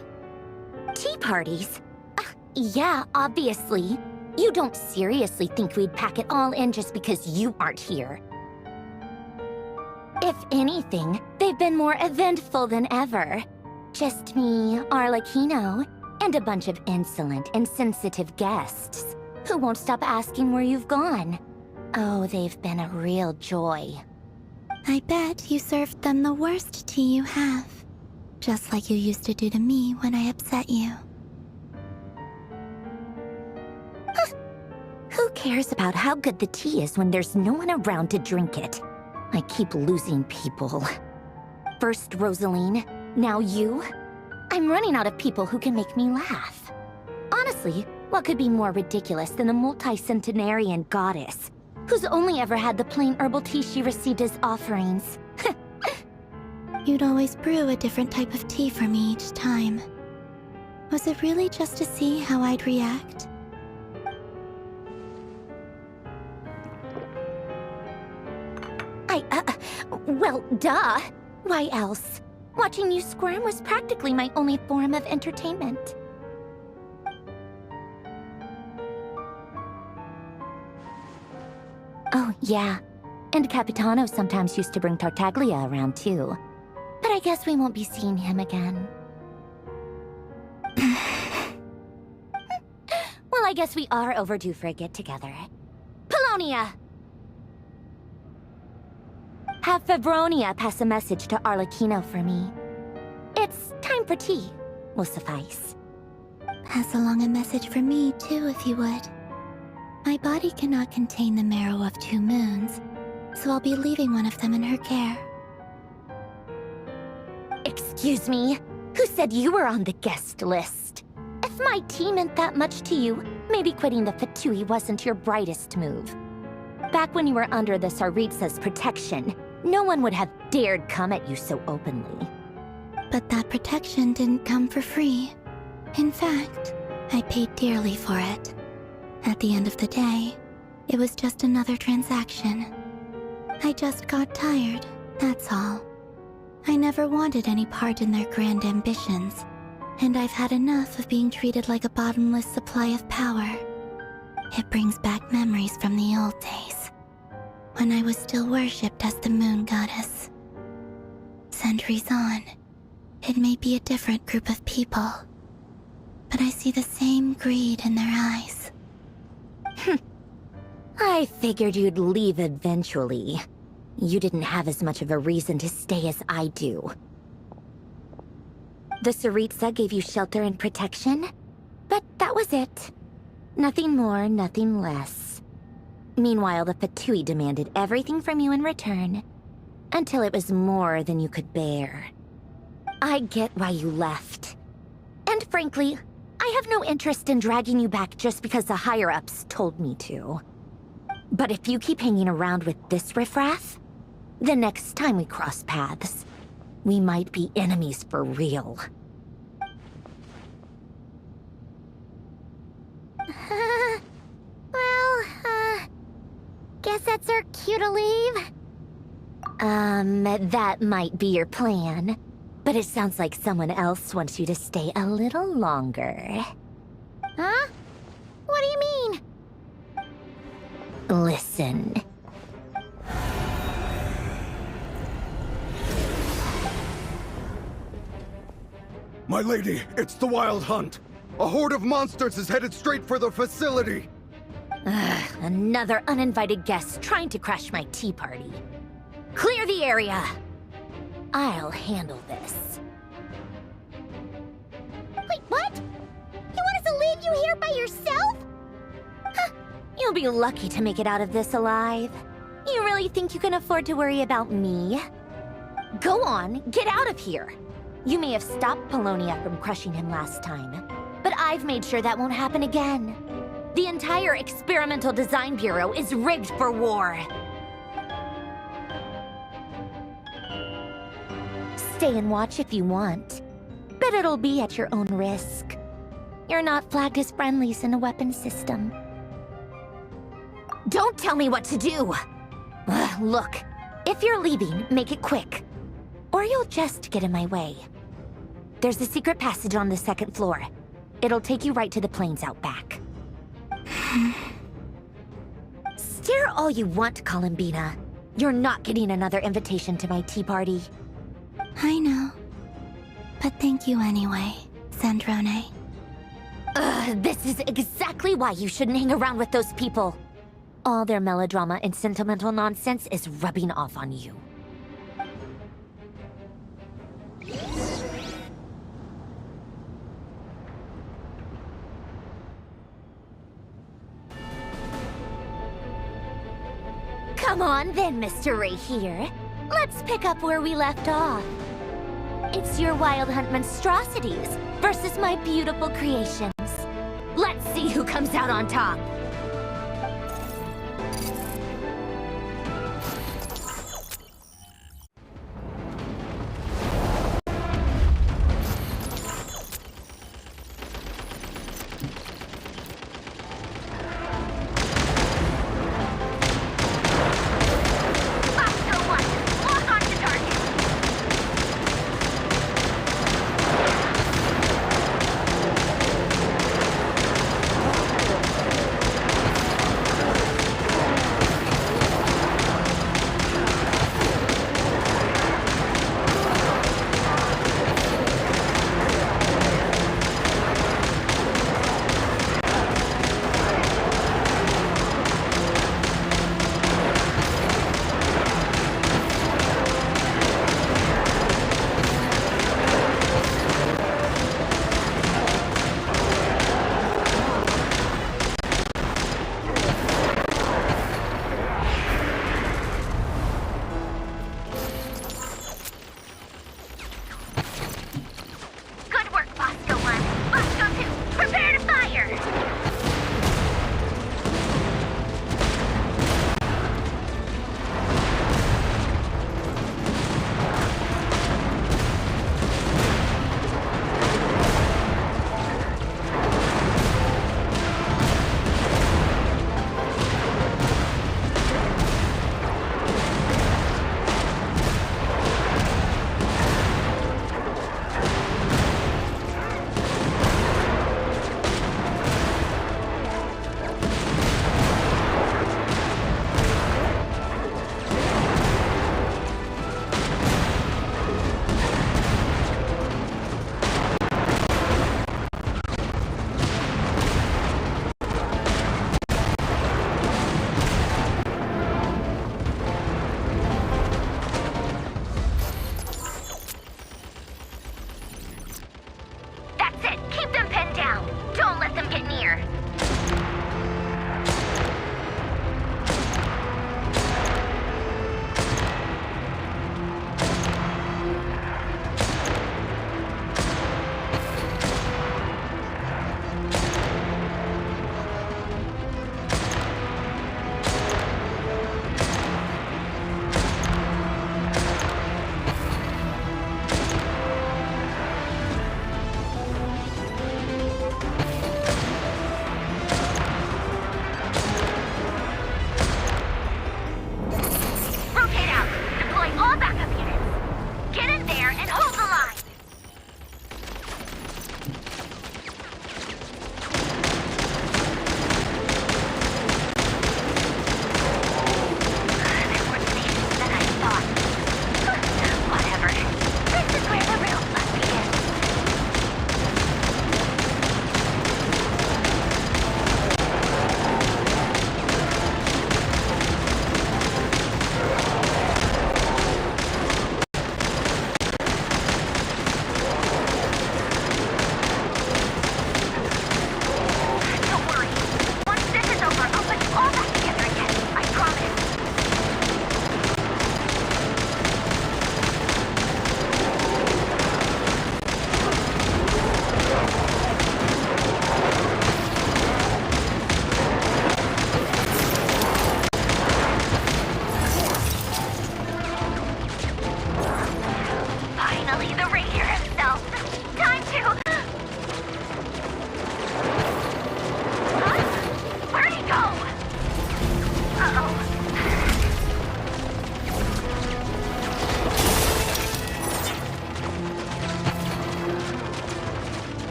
Tea parties? Yeah, obviously. You don't seriously think we'd pack it all in just because you aren't here. If anything, they've been more eventful than ever. Just me, Arlecchino, and a bunch of insolent, insensitive guests who won't stop asking where you've gone. Oh, they've been a real joy. I bet you served them the worst tea you have. Just like you used to do to me when I upset you. Who cares about how good the tea is when there's no one around to drink it? I keep losing people. First Rosaline, now you? I'm running out of people who can make me laugh. Honestly, what could be more ridiculous than a multi-centenarian goddess who's only ever had the plain herbal tea she received as offerings? You'd always brew a different type of tea for me each time. Was it really just to see how I'd react? Well, duh. Why else? Watching you squirm was practically my only form of entertainment. Oh, yeah. And Capitano sometimes used to bring Tartaglia around, too. But I guess we won't be seeing him again. Well, I guess we are overdue for a get-together. Polonia! Have Febronia pass a message to Arlecchino for me. It's time for tea. Will suffice. Pass along a message for me, too, if you would. My body cannot contain the marrow of 2 moons, so I'll be leaving one of them in her care. Excuse me? Who said you were on the guest list? If my tea meant that much to you, maybe quitting the Fatui wasn't your brightest move. Back when you were under the Tsaritsa's protection, no one would have dared come at you so openly. But that protection didn't come for free. In fact, I paid dearly for it. At the end of the day, it was just another transaction. I just got tired, that's all. I never wanted any part in their grand ambitions, and I've had enough of being treated like a bottomless supply of power. It brings back memories from the old days, when I was still worshipped as the moon goddess. Centuries on, it may be a different group of people, but I see the same greed in their eyes. I figured you'd leave eventually. You didn't have as much of a reason to stay as I do. The Tsaritsa gave you shelter and protection, but that was it. Nothing more, nothing less. Meanwhile, the Fatui demanded everything from you in return, until it was more than you could bear. I get why you left. And frankly, I have no interest in dragging you back just because the higher-ups told me to. But if you keep hanging around with this riffraff, the next time we cross paths, we might be enemies for real. Guess that's our cue to leave. That might be your plan. But it sounds like someone else wants you to stay a little longer. Huh? What do you mean? Listen. My lady, it's the Wild Hunt. A horde of monsters is headed straight for the facility. Ugh, another uninvited guest trying to crash my tea party. Clear the area! I'll handle this. Wait, what? You want us to leave you here by yourself? Huh, you'll be lucky to make it out of this alive. You really think you can afford to worry about me? Go on, get out of here. You may have stopped Polonia from crushing him last time, but I've made sure that won't happen again. The entire Experimental Design Bureau is rigged for war. Stay and watch if you want, but it'll be at your own risk. You're not flagged as friendlies in the weapons system. Don't tell me what to do! Ugh, look, if you're leaving, make it quick. Or you'll just get in my way. There's a secret passage on the second floor. It'll take you right to the plains out back. Stare all you want, Columbina. You're not getting another invitation to my tea party. I know. But thank you anyway, Sandrone. This is exactly why you shouldn't hang around with those people. All their melodrama and sentimental nonsense is rubbing off on you. Come on then, Mr. Ray here. Let's pick up where we left off. It's your Wild Hunt monstrosities versus my beautiful creations. Let's see who comes out on top.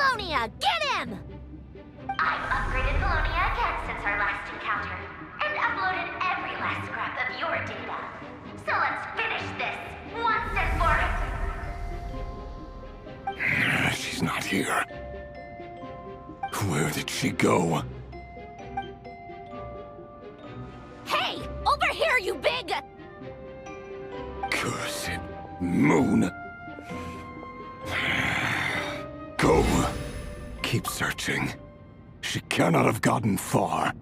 Felonia! Get him! I've upgraded Felonia again since our last encounter, and uploaded every last scrap of your data. So let's finish this, once and for... She's not here. Where did she go? Hey! Over here, you big... Cursed moon. Go. Keep searching. She cannot have gotten far.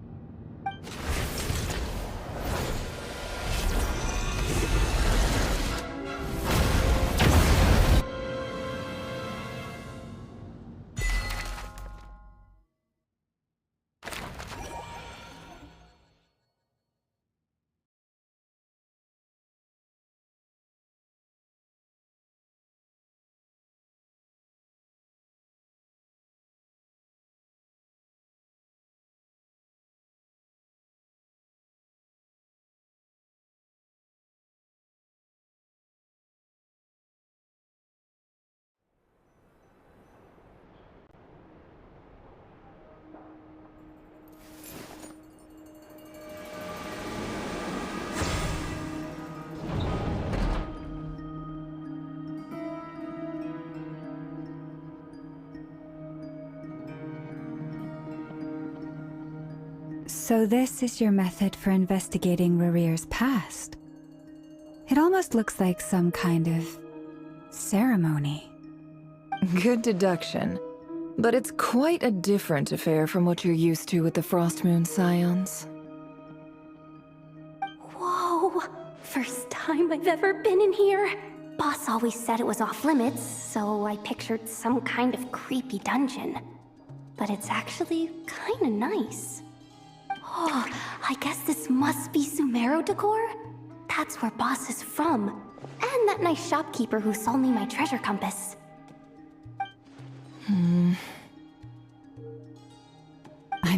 So this is your method for investigating Rarir's past. It almost looks like some kind of ceremony. Good deduction. But it's quite a different affair from what you're used to with the Frostmoon Scions. Whoa! First time I've ever been in here. Boss always said it was off limits, so I pictured some kind of creepy dungeon. But it's actually kinda nice. Oh, I guess this must be Sumero decor? That's where Boss is from. And that nice shopkeeper who sold me my treasure compass. I'm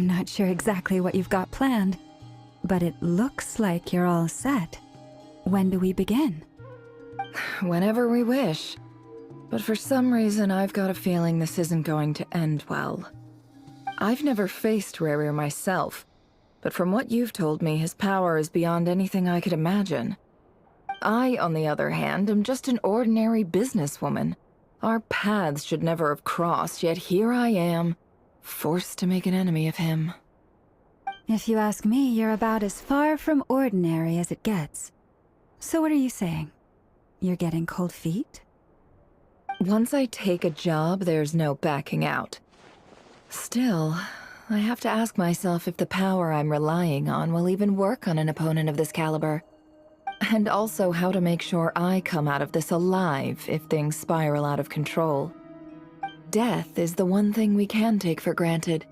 not sure exactly what you've got planned, but it looks like you're all set. When do we begin? Whenever we wish. But for some reason, I've got a feeling this isn't going to end well. I've never faced Rarir myself, but from what you've told me, his power is beyond anything I could imagine. I, on the other hand, am just an ordinary businesswoman. Our paths should never have crossed, yet here I am, forced to make an enemy of him. If you ask me, you're about as far from ordinary as it gets. So what are you saying? You're getting cold feet? Once I take a job, there's no backing out. Still, I have to ask myself if the power I'm relying on will even work on an opponent of this caliber. And also how to make sure I come out of this alive if things spiral out of control. Death is the one thing we can take for granted.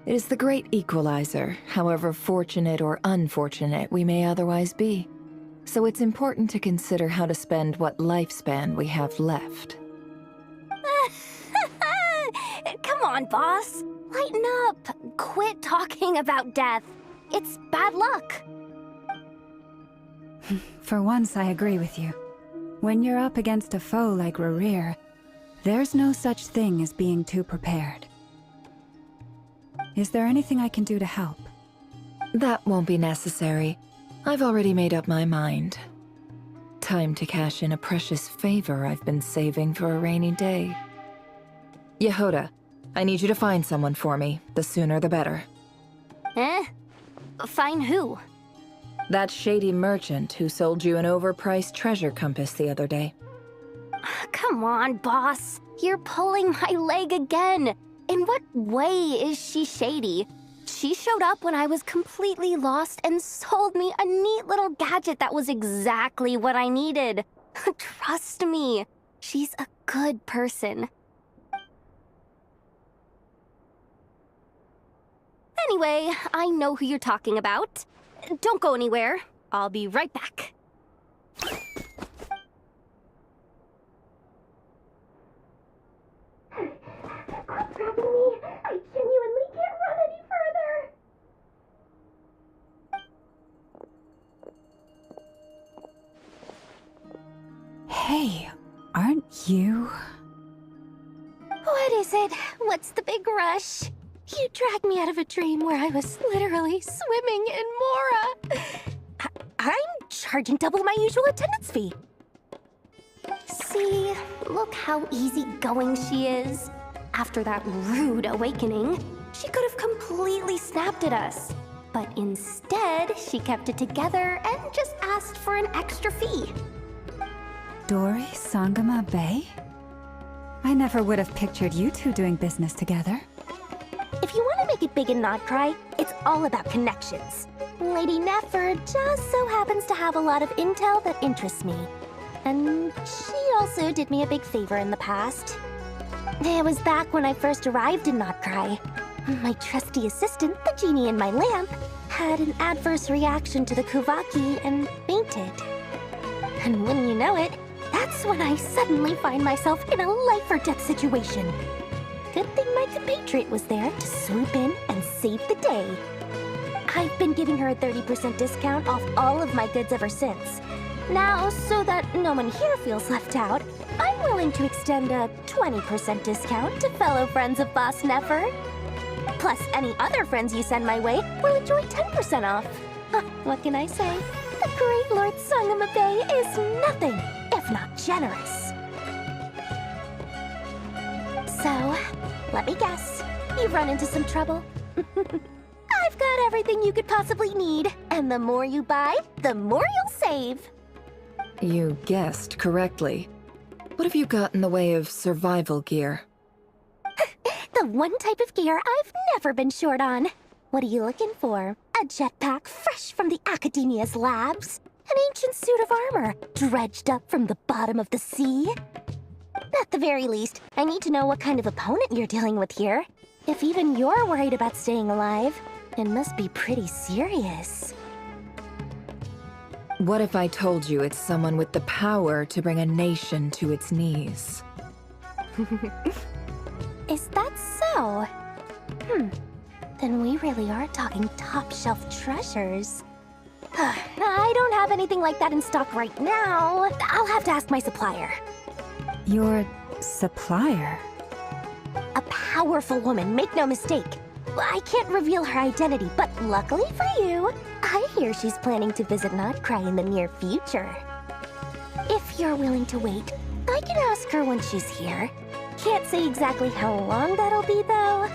It is the great equalizer, however fortunate or unfortunate we may otherwise be. So it's important to consider how to spend what lifespan we have left. Come on, boss. Lighten up. Quit talking about death. It's bad luck. For once, I agree with you. When you're up against a foe like Rarir, there's no such thing as being too prepared. Is there anything I can do to help? That won't be necessary. I've already made up my mind. Time to cash in a precious favor I've been saving for a rainy day. Yehoda, I need you to find someone for me. The sooner the better. Eh? Find who? That shady merchant who sold you an overpriced treasure compass the other day. Come on, boss. You're pulling my leg again. In what way is she shady? She showed up when I was completely lost and sold me a neat little gadget that was exactly what I needed. Trust me, she's a good person. Anyway, I know who you're talking about. Don't go anywhere. I'll be right back. Quit grabbing me! I genuinely can't run any further! Hey, aren't you? What is it? What's the big rush? You dragged me out of a dream where I was literally swimming in Mora. I'm charging double my usual attendance fee. See, look how easygoing she is. After that rude awakening, she could have completely snapped at us. But instead, she kept it together and just asked for an extra fee. Dori Sangama Bay? I never would have pictured you two doing business together. If you want to make it big in Nodcry, it's all about connections. Lady Nefer just so happens to have a lot of intel that interests me. And she also did me a big favor in the past. It was back when I first arrived in Nodcry. My trusty assistant, the genie in my lamp, had an adverse reaction to the Kuvaki and fainted. And when you know it, that's when I suddenly find myself in a life-or-death situation. Good thing my compatriot was there to swoop in and save the day. I've been giving her a 30% discount off all of my goods ever since. Now, so that no one here feels left out, I'm willing to extend a 20% discount to fellow friends of Boss Nefer. Plus, any other friends you send my way will enjoy 10% off. What can I say? The great Lord Sangama Bay is nothing if not generous. So, let me guess. You've run into some trouble? I've got everything you could possibly need. And the more you buy, the more you'll save. You guessed correctly. What have you got in the way of survival gear? The one type of gear I've never been short on. What are you looking for? A jetpack fresh from the Academia's labs? An ancient suit of armor dredged up from the bottom of the sea? At the very least, I need to know what kind of opponent you're dealing with here. If even you're worried about staying alive, it must be pretty serious. What if I told you it's someone with the power to bring a nation to its knees? Is that so? Then we really are talking top-shelf treasures. I don't have anything like that in stock right now. I'll have to ask my supplier. Your supplier? A powerful woman, make no mistake. I can't reveal her identity, but luckily for you, I hear she's planning to visit Nodcry in the near future. If you're willing to wait, I can ask her when she's here. Can't say exactly how long that'll be, though.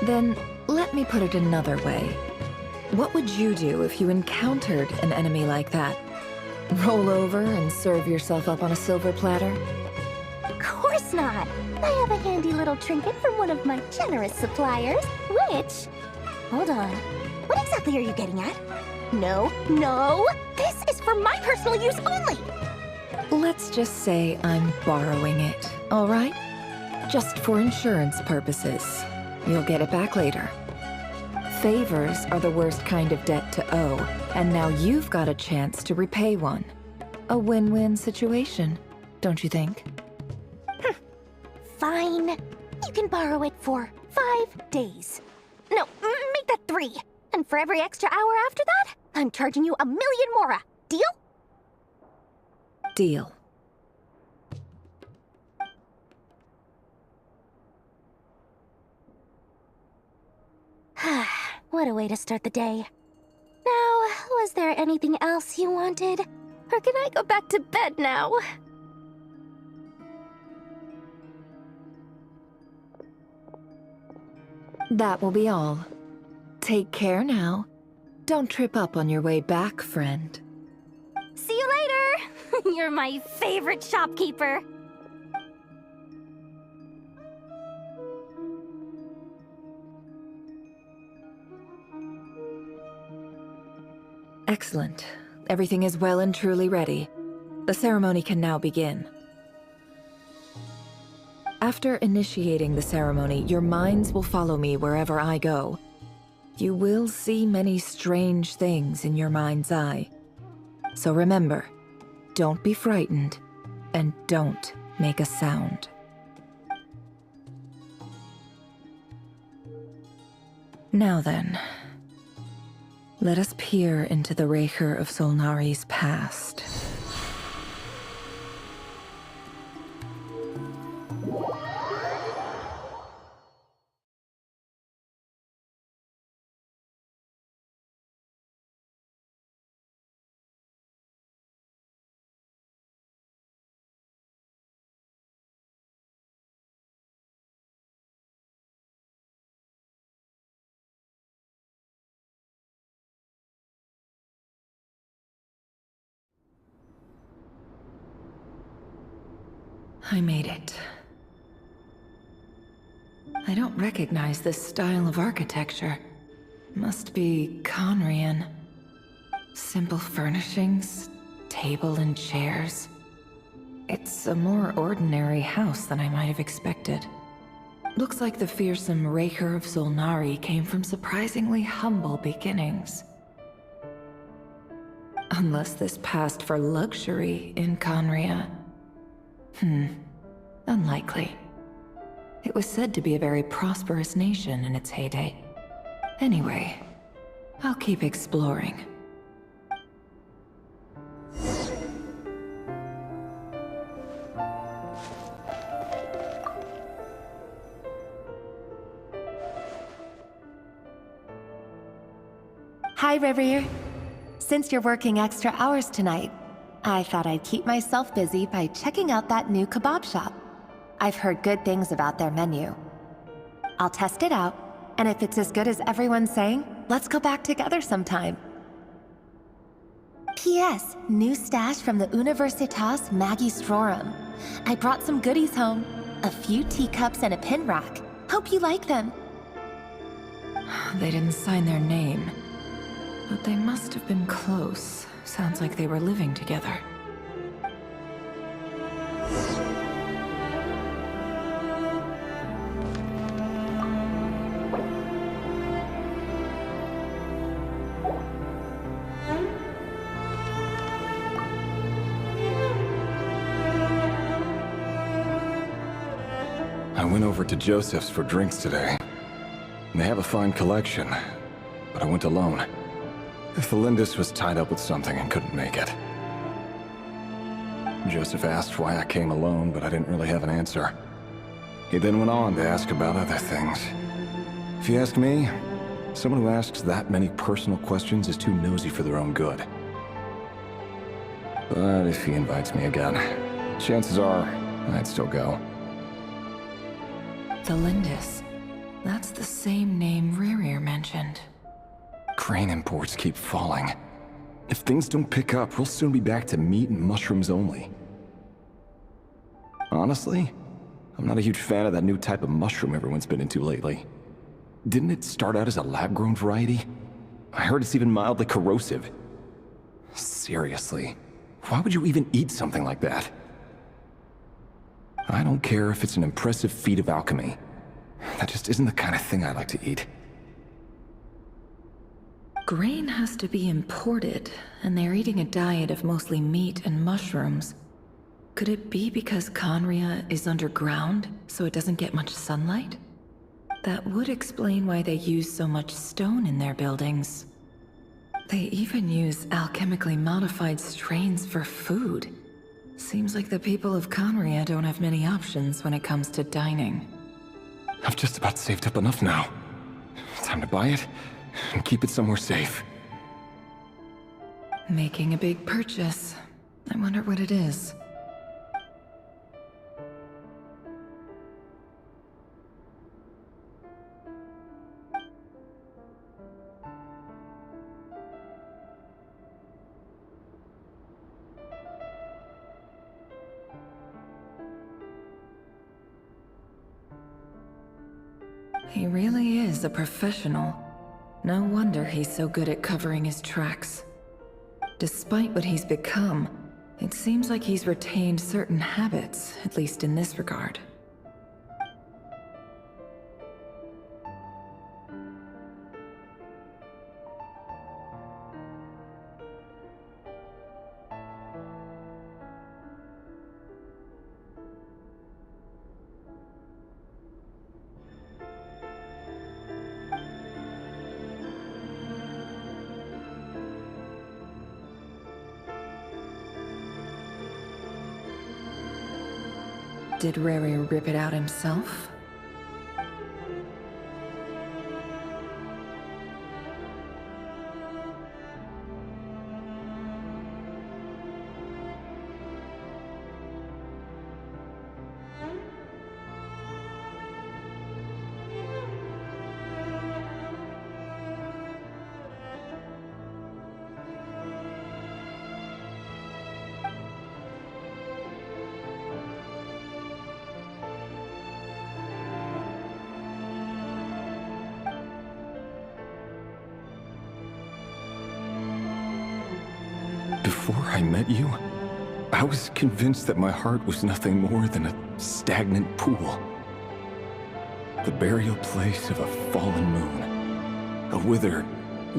Then, let me put it another way. What would you do if you encountered an enemy like that? Roll over and serve yourself up on a silver platter? Of course not! I have a handy little trinket from one of my generous suppliers, which... Hold on. What exactly are you getting at? No, no! This is for my personal use only! Let's just say I'm borrowing it, all right? Just for insurance purposes. You'll get it back later. Favors are the worst kind of debt to owe, and now you've got a chance to repay one. A win-win situation, don't you think? Fine. You can borrow it for 5 days. No, make that 3. And for every extra hour after that, I'm charging you 1,000,000 mora. Deal? Deal. What a way to start the day. Now, was there anything else you wanted? Or can I go back to bed now? That will be all. Take care now. Don't trip up on your way back, friend. See you later! You're my favorite shopkeeper. Excellent. Everything is well and truly ready. The ceremony can now begin. After initiating the ceremony, your minds will follow me wherever I go. You will see many strange things in your mind's eye. So remember, don't be frightened, and don't make a sound. Now then, let us peer into the Raker of Solnari's past. I made it. I don't recognize this style of architecture. Must be Conrian. Simple furnishings, table and chairs. It's a more ordinary house than I might have expected. Looks like the fearsome Raker of Solnari came from surprisingly humble beginnings. Unless this passed for luxury in Conria. Unlikely. It was said to be a very prosperous nation in its heyday. Anyway, I'll keep exploring. Hi, Rivier. Since you're working extra hours tonight, I thought I'd keep myself busy by checking out that new kebab shop. I've heard good things about their menu. I'll test it out, and if it's as good as everyone's saying, let's go back together sometime. P.S. New stash from the Universitas Magistrorum. I brought some goodies home. A few teacups and a pin rack. Hope you like them. They didn't sign their name. But they must have been close. Sounds like they were living together. I went over to Joseph's for drinks today. They have a fine collection, but I went alone. Felindis was tied up with something and couldn't make it. Joseph asked why I came alone, but I didn't really have an answer. He then went on to ask about other things. If you ask me, someone who asks that many personal questions is too nosy for their own good. But if he invites me again, chances are I'd still go. Felindis. That's the same name Rerir mentioned. Crane imports keep falling. If things don't pick up, we'll soon be back to meat and mushrooms only. Honestly, I'm not a huge fan of that new type of mushroom everyone's been into lately. Didn't it start out as a lab-grown variety? I heard it's even mildly corrosive. Seriously, why would you even eat something like that? I don't care if it's an impressive feat of alchemy. That just isn't the kind of thing I like to eat. Grain has to be imported, and they're eating a diet of mostly meat and mushrooms. Could it be because Conria is underground, so it doesn't get much sunlight? That would explain why they use so much stone in their buildings. They even use alchemically modified strains for food. Seems like the people of Conria don't have many options when it comes to dining. I've just about saved up enough now. Time to buy it and keep it somewhere safe. Making a big purchase. I wonder what it is. He really is a professional. No wonder he's so good at covering his tracks. Despite what he's become, it seems like he's retained certain habits, at least in this regard. Did Rary rip it out himself? Before I met you, I was convinced that my heart was nothing more than a stagnant pool. The burial place of a fallen moon. A withered,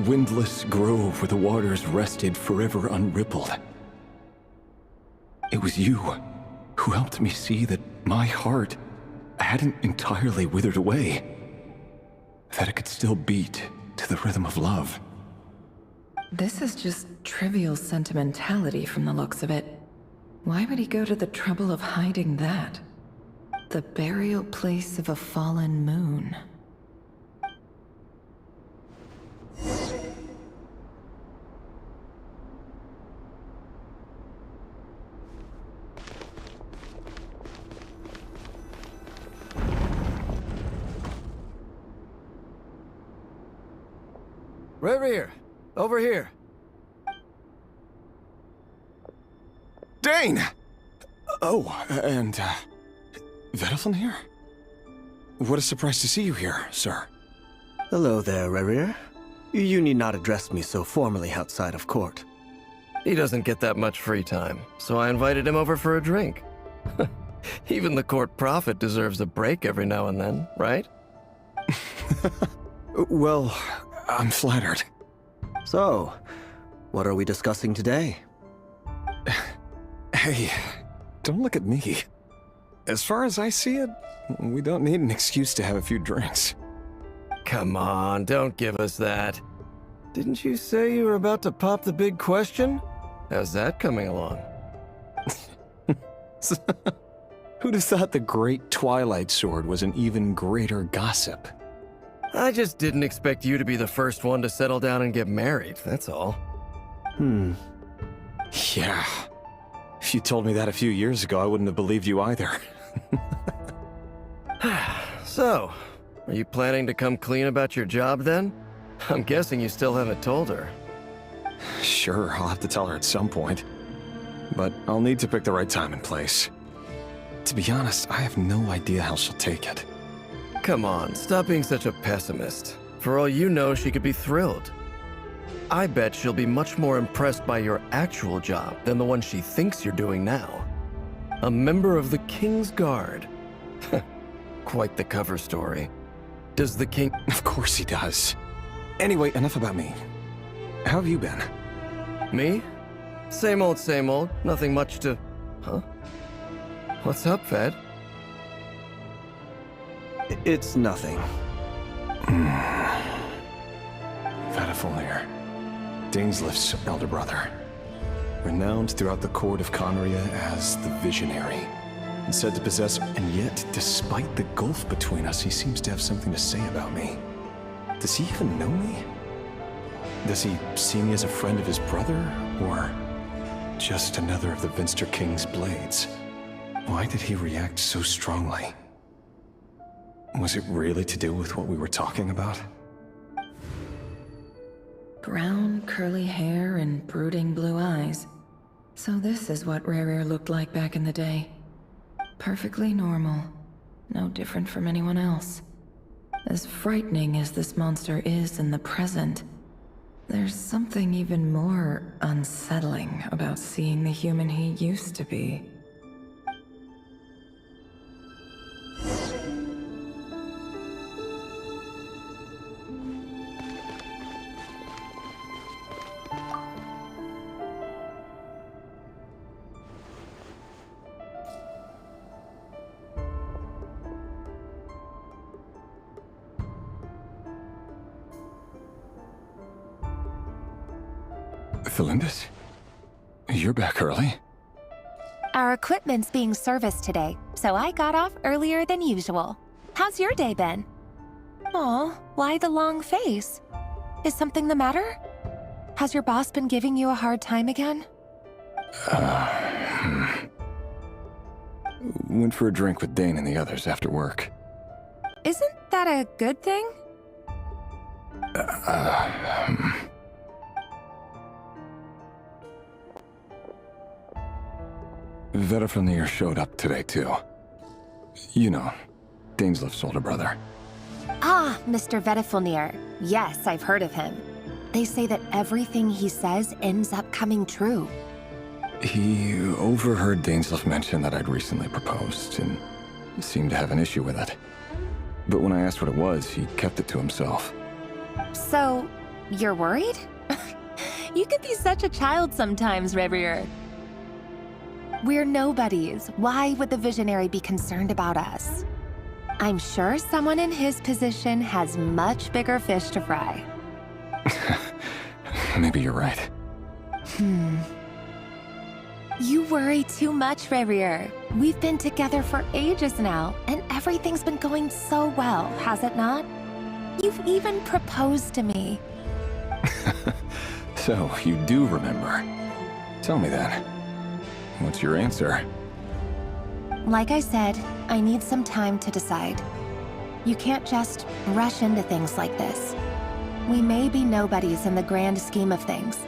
windless grove where the waters rested forever unrippled. It was you who helped me see that my heart hadn't entirely withered away. That it could still beat to the rhythm of love. This is just trivial sentimentality from the looks of it. Why would he go to the trouble of hiding that? The burial place of a fallen moon. Rear, over here. Dane! Oh, and, Vediflin here? What a surprise to see you here, sir. Hello there, Rerir. You need not address me so formally outside of court. He doesn't get that much free time, so I invited him over for a drink. Even the court prophet deserves a break every now and then, right? Well, I'm flattered. So, what are we discussing today? Hey, don't look at me. As far as I see it, we don't need an excuse to have a few drinks. Come on, don't give us that. Didn't you say you were about to pop the big question? How's that coming along? Who'd have thought the great Twilight Sword was an even greater gossip? I just didn't expect you to be the first one to settle down and get married, that's all. Yeah. If you told me that a few years ago, I wouldn't have believed you either. So, are you planning to come clean about your job then? I'm guessing you still haven't told her. Sure, I'll have to tell her at some point. But I'll need to pick the right time and place. To be honest, I have no idea how she'll take it. Come on, stop being such a pessimist. For all you know, she could be thrilled. I bet she'll be much more impressed by your actual job than the one she thinks you're doing now. A member of the King's Guard. Quite the cover story. Does the king... Of course he does. Anyway, enough about me. How have you been? Me? Same old, nothing much to... Huh? What's up, Ved? It's nothing. Vediflin, Dainslift's elder brother. Renowned throughout the court of Conria as the Visionary. And said to possess... And yet, despite the gulf between us, he seems to have something to say about me. Does he even know me? Does he see me as a friend of his brother? Or just another of the Vinster King's blades? Why did he react so strongly? Was it really to do with what we were talking about? Brown, curly hair and brooding blue eyes. So this is what Rerir looked like back in the day. Perfectly normal. No different from anyone else. As frightening as this monster is in the present, there's something even more unsettling about seeing the human he used to be. Felindus? You're back early? Our equipment's being serviced today, so I got off earlier than usual. How's your day been? Aw, why the long face? Is something the matter? Has your boss been giving you a hard time again? Went for a drink with Dane and the others after work. Isn't that a good thing? Vediflin showed up today, too. You know, Dainslift's older brother. Ah, Mr. Vediflin. Yes, I've heard of him. They say that everything he says ends up coming true. He overheard Dainsleif mention that I'd recently proposed, and seemed to have an issue with it. But when I asked what it was, he kept it to himself. So, you're worried? You could be such a child sometimes, Revier. We're nobodies. Why would the visionary be concerned about us? I'm sure someone in his position has much bigger fish to fry. Maybe you're right. You worry too much, Revier. We've been together for ages now, and everything's been going so well, has it not? You've even proposed to me. So, you do remember. Tell me then. What's your answer? Like I said, I need some time to decide. You can't just rush into things like this. We may be nobodies in the grand scheme of things,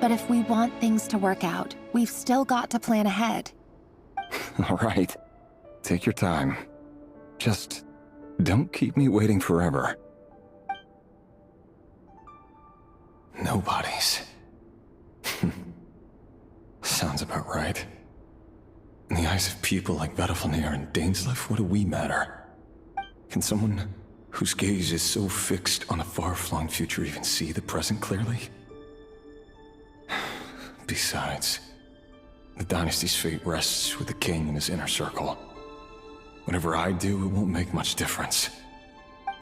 but if we want things to work out, we've still got to plan ahead. All right. Take your time. Just don't keep me waiting forever. Nobodies. Sounds about right. In the eyes of people like Vedalfnir and Dainsleif, what do we matter? Can someone whose gaze is so fixed on a far-flung future even see the present clearly? Besides, the dynasty's fate rests with the king and his inner circle. Whatever I do, it won't make much difference.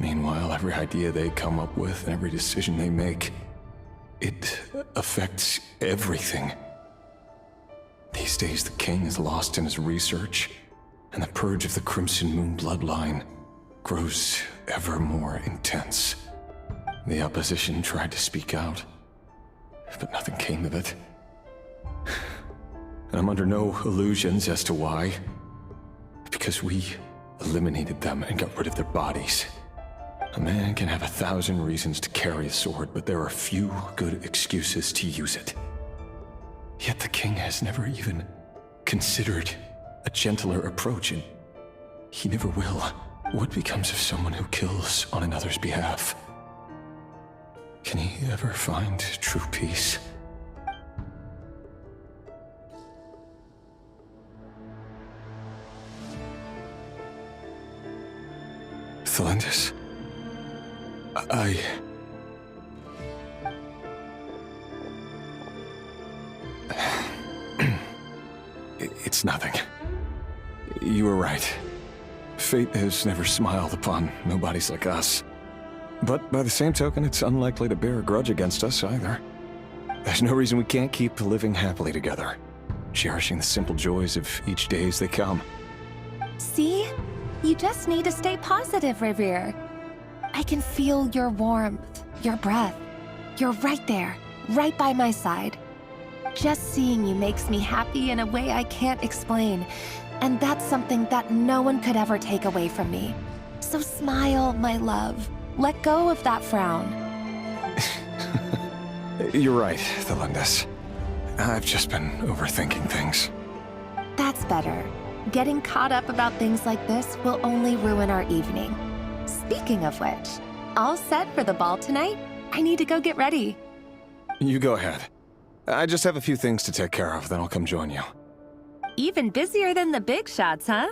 Meanwhile, every idea they come up with and every decision they make, it affects everything. These days, the king is lost in his research, and the purge of the Crimson Moon bloodline grows ever more intense. The opposition tried to speak out, but nothing came of it. And I'm under no illusions as to why. Because we eliminated them and got rid of their bodies. A man can have 1,000 reasons to carry a sword, but there are few good excuses to use it. Yet the king has never even considered a gentler approach, and he never will. What becomes of someone who kills on another's behalf? Can he ever find true peace? Thelendis, It's nothing. You were right. Fate has never smiled upon nobodies like us. But by the same token, it's unlikely to bear a grudge against us either. There's no reason we can't keep living happily together, cherishing the simple joys of each day as they come. See? You just need to stay positive, Revier. I can feel your warmth, your breath. You're right there, right by my side. Just seeing you makes me happy in a way I can't explain. And that's something that no one could ever take away from me. So smile, my love. Let go of that frown. You're right, Thelendis. I've just been overthinking things. That's better. Getting caught up about things like this will only ruin our evening. Speaking of which, all set for the ball tonight? I need to go get ready. You go ahead. I just have a few things to take care of, then I'll come join you. Even busier than the big shots, huh?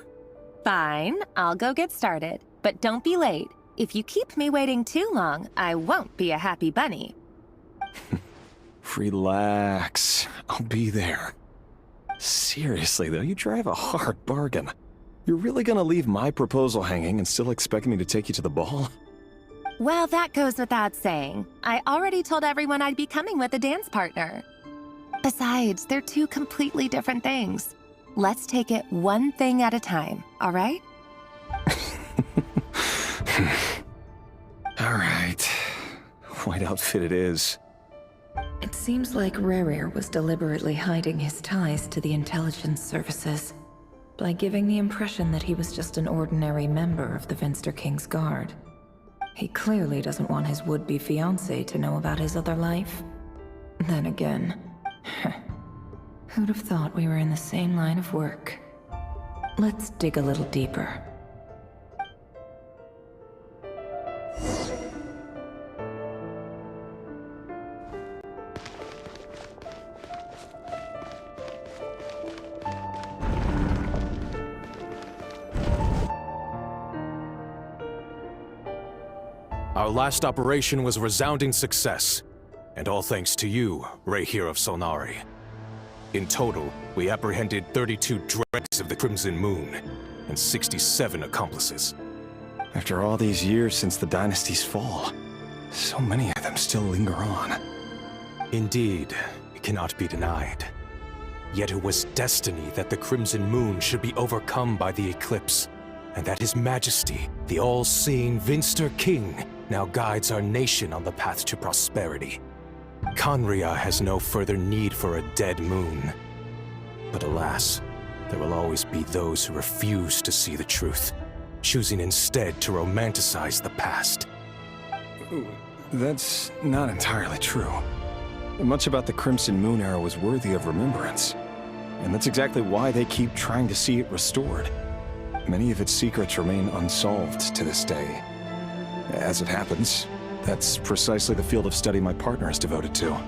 Fine, I'll go get started. But don't be late. If you keep me waiting too long, I won't be a happy bunny. Relax. I'll be there. Seriously, though, you drive a hard bargain. You're really gonna leave my proposal hanging and still expect me to take you to the ball? Well, that goes without saying. I already told everyone I'd be coming with a dance partner. Besides, they're two completely different things. Let's take it one thing at a time, all right? All right. White outfit it is. It seems like Rerir was deliberately hiding his ties to the intelligence services by giving the impression that he was just an ordinary member of the Finster King's Guard. He clearly doesn't want his would-be fiancée to know about his other life. Then again, who'd have thought we were in the same line of work? Let's dig a little deeper. Our last operation was a resounding success, and all thanks to you, Rayhir of Solnari. In total, we apprehended 32 dregs of the Crimson Moon, and 67 accomplices. After all these years since the dynasty's fall, so many of them still linger on. Indeed, it cannot be denied. Yet it was destiny that the Crimson Moon should be overcome by the eclipse, and that His Majesty, the all-seeing Vinster King, now guides our nation on the path to prosperity. Conria has no further need for a dead moon. But alas, there will always be those who refuse to see the truth, choosing instead to romanticize the past. That's not entirely true. Much about the Crimson Moon era was worthy of remembrance, and that's exactly why they keep trying to see it restored. Many of its secrets remain unsolved to this day. As it happens, that's precisely the field of study my partner is devoted to.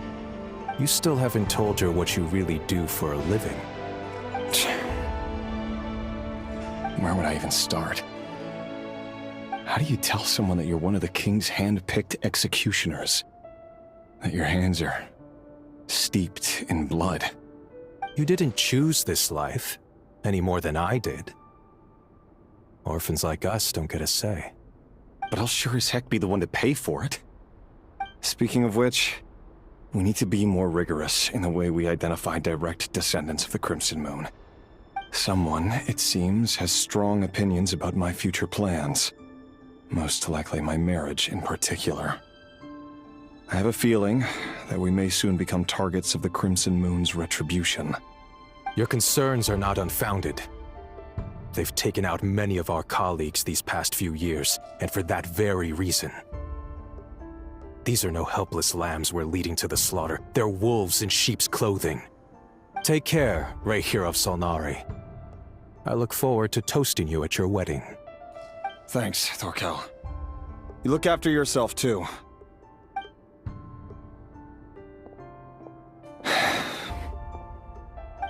You still haven't told her what you really do for a living. Where would I even start? How do you tell someone that you're one of the king's hand-picked executioners? That your hands are steeped in blood? You didn't choose this life, any more than I did. Orphans like us don't get a say. But I'll sure as heck be the one to pay for it. Speaking of which, we need to be more rigorous in the way we identify direct descendants of the Crimson Moon. Someone, it seems, has strong opinions about my future plans. Most likely my marriage in particular. I have a feeling that we may soon become targets of the Crimson Moon's retribution. Your concerns are not unfounded. They've taken out many of our colleagues these past few years, and for that very reason. These are no helpless lambs we're leading to the slaughter. They're wolves in sheep's clothing. Take care, Rayhir of Solnari. I look forward to toasting you at your wedding. Thanks, Thorkel. You look after yourself, too.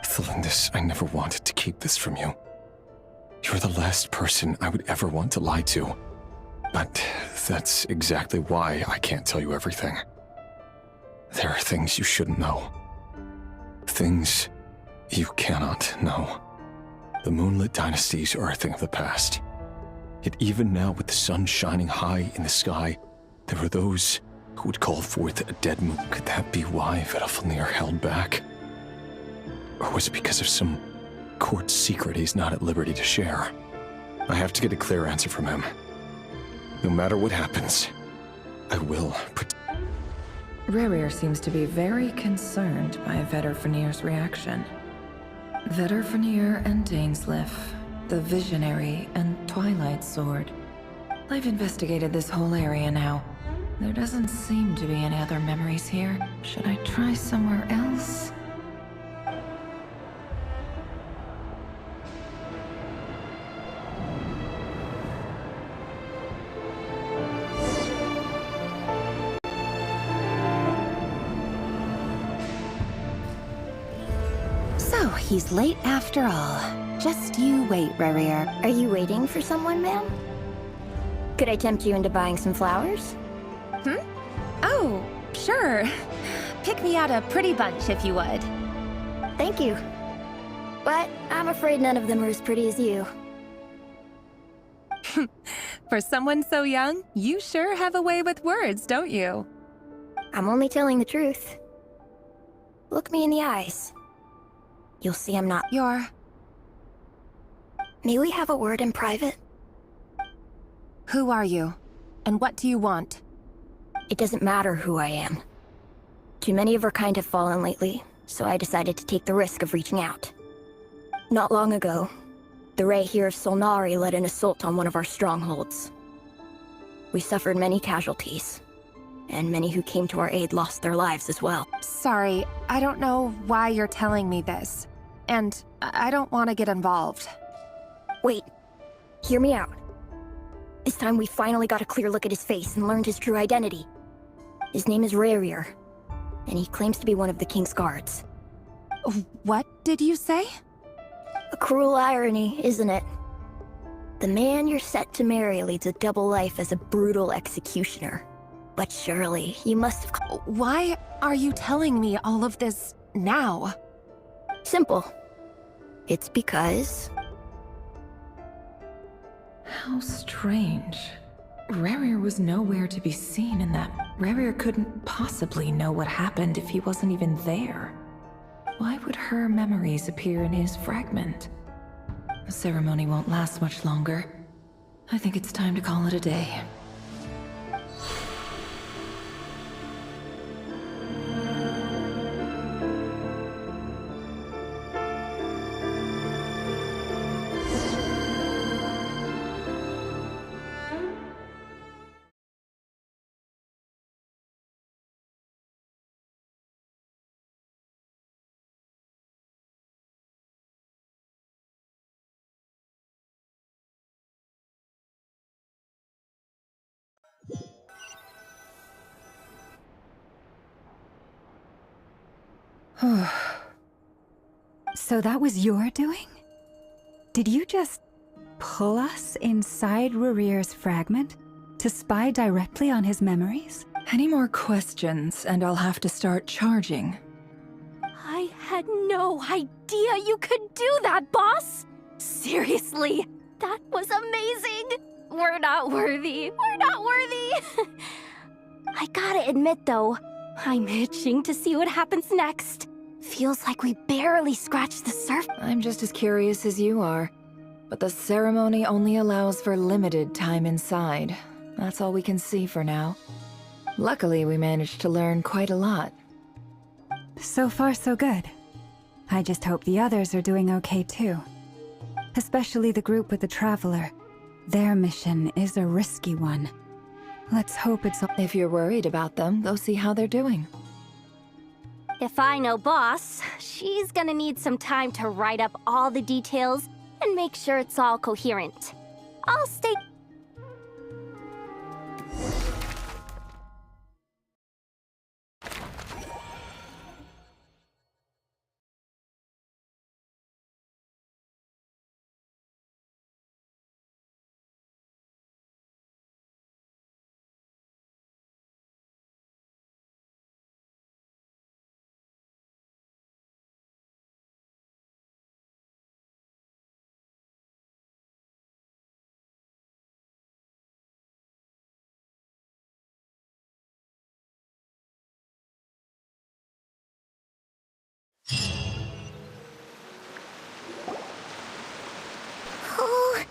Thelindis, I never wanted to keep this from you. You're the last person I would ever want to lie to. But that's exactly why I can't tell you everything. There are things you shouldn't know. Things you cannot know. The moonlit dynasties are a thing of the past. Yet even now, with the sun shining high in the sky, there are those who would call forth a dead moon. Could that be why Vedalfnir held back? Or was it because of some court secret he's not at liberty to share? I have to get a clear answer from him. No matter what happens, I will protect. Rayhir seems to be very concerned by Vedalfnir's reaction. Vedalfnir and Dainsleif, the Visionary and Twilight Sword. I've investigated this whole area now. There doesn't seem to be any other memories here. Should I try somewhere else? So, he's late after all. Just you wait, Rayhir. Are you waiting for someone, ma'am? Could I tempt you into buying some flowers? Oh, sure. Pick me out a pretty bunch if you would. Thank you. But I'm afraid none of them are as pretty as you. For someone so young, you sure have a way with words, don't you? I'm only telling the truth. Look me in the eyes. You'll see I'm not. May we have a word in private? Who are you? And what do you want? It doesn't matter who I am. Too many of our kind have fallen lately, so I decided to take the risk of reaching out. Not long ago, the Rayhir of Solnari led an assault on one of our strongholds. We suffered many casualties, and many who came to our aid lost their lives as well. Sorry, I don't know why you're telling me this. And I don't want to get involved. Wait, hear me out. This time we finally got a clear look at his face and learned his true identity. His name is Rayhir, and he claims to be one of the King's guards. What did you say? A cruel irony, isn't it? The man you're set to marry leads a double life as a brutal executioner. But surely, you must have... Why are you telling me all of this now? Simple. It's because... How strange. Rerir was nowhere to be seen in that. Rerir couldn't possibly know what happened if he wasn't even there. Why would her memories appear in his fragment? The ceremony won't last much longer. I think it's time to call it a day. So that was your doing? Did you just pull us inside Rerir's fragment to spy directly on his memories? Any more questions, and I'll have to start charging. I had no idea you could do that, boss! Seriously, that was amazing! We're not worthy. We're not worthy! I gotta admit, though, I'm itching to see what happens next. Feels like we barely scratched the surface. I'm just as curious as you are. But the ceremony only allows for limited time inside. That's all we can see for now. Luckily, we managed to learn quite a lot. So far, so good. I just hope the others are doing okay too. Especially the group with the Traveler. Their mission is a risky one. Let's hope it's... If you're worried about them, go see how they're doing. If I know boss, she's gonna need some time to write up all the details and make sure it's all coherent. I'll stay... Oh,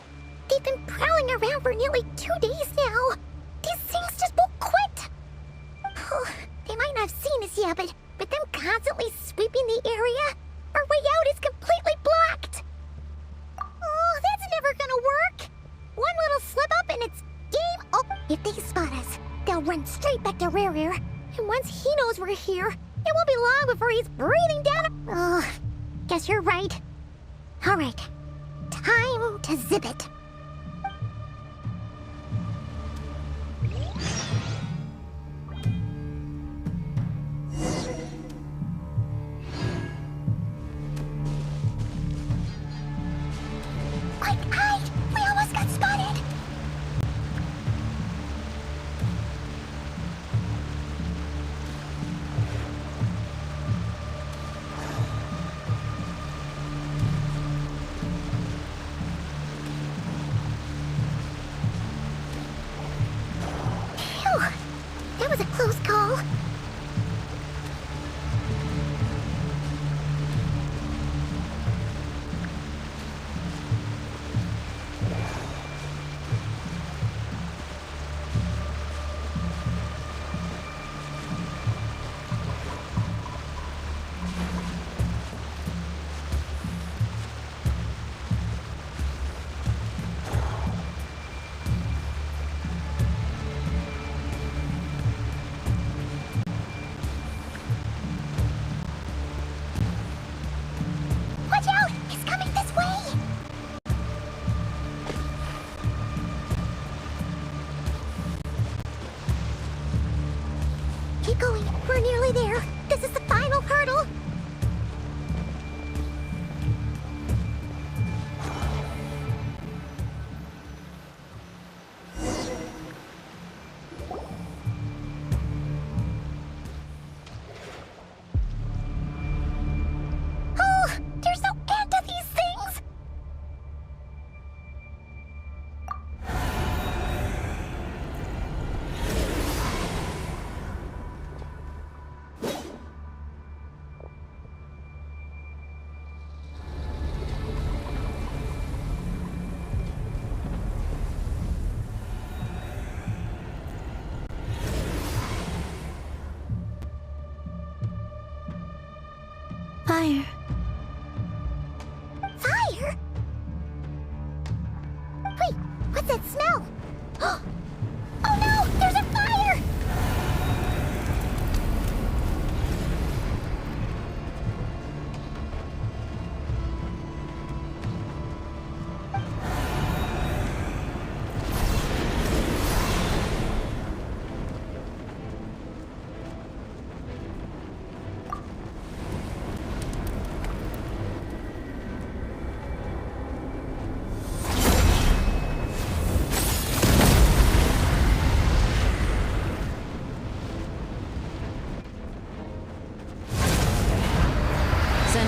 they've been prowling around for nearly 2 days now. These things just won't quit. Oh, they might not have seen us yet, but them constantly sweeping the area, our way out is completely blocked. Oh, that's never gonna work. One little slip up and it's game over. If they spot us, they'll run straight back to Rerir. And once he knows we're here, it won't be long before he's breathing down. Oh, guess you're right. All right, time to zip it. Quick, we almost got spotted. Phew, that was a close call.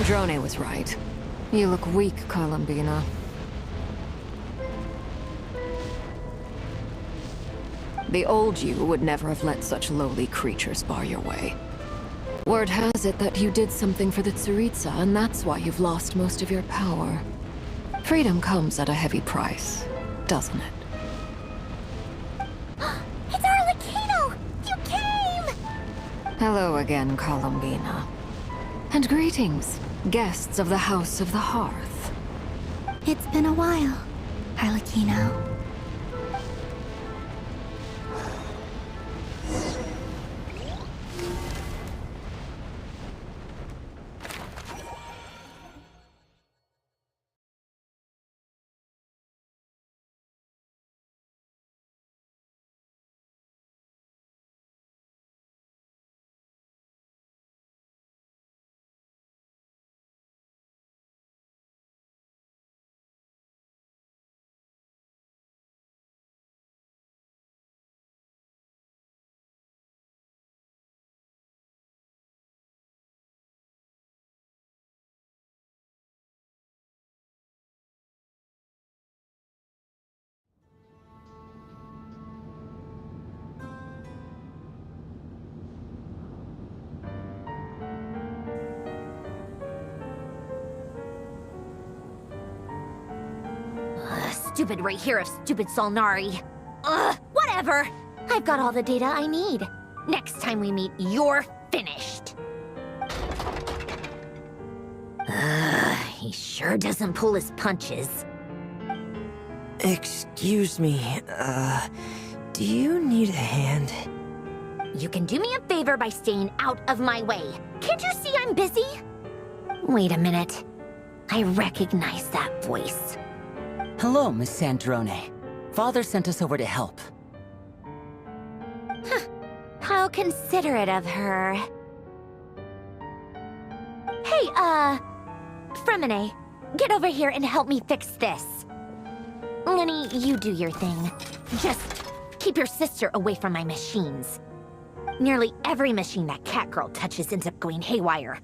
Sandrone was right. You look weak, Columbina. The old you would never have let such lowly creatures bar your way. Word has it that you did something for the Tsaritsa, and that's why you've lost most of your power. Freedom comes at a heavy price, doesn't it? It's Arlecchino! You came! Hello again, Columbina. And greetings, guests of the House of the Hearth. It's been a while, Arlecchino. Stupid right here of stupid Solnari. Ugh, whatever. I've got all the data I need. Next time we meet, you're finished. He sure doesn't pull his punches. Excuse me, do you need a hand? You can do me a favor by staying out of my way. Can't you see I'm busy? Wait a minute. I recognize that voice. Hello, Miss Sandrone. Father sent us over to help. How considerate of her. Hey, Fremine, get over here and help me fix this. Lenny, you do your thing. Just keep your sister away from my machines. Nearly every machine that Catgirl touches ends up going haywire.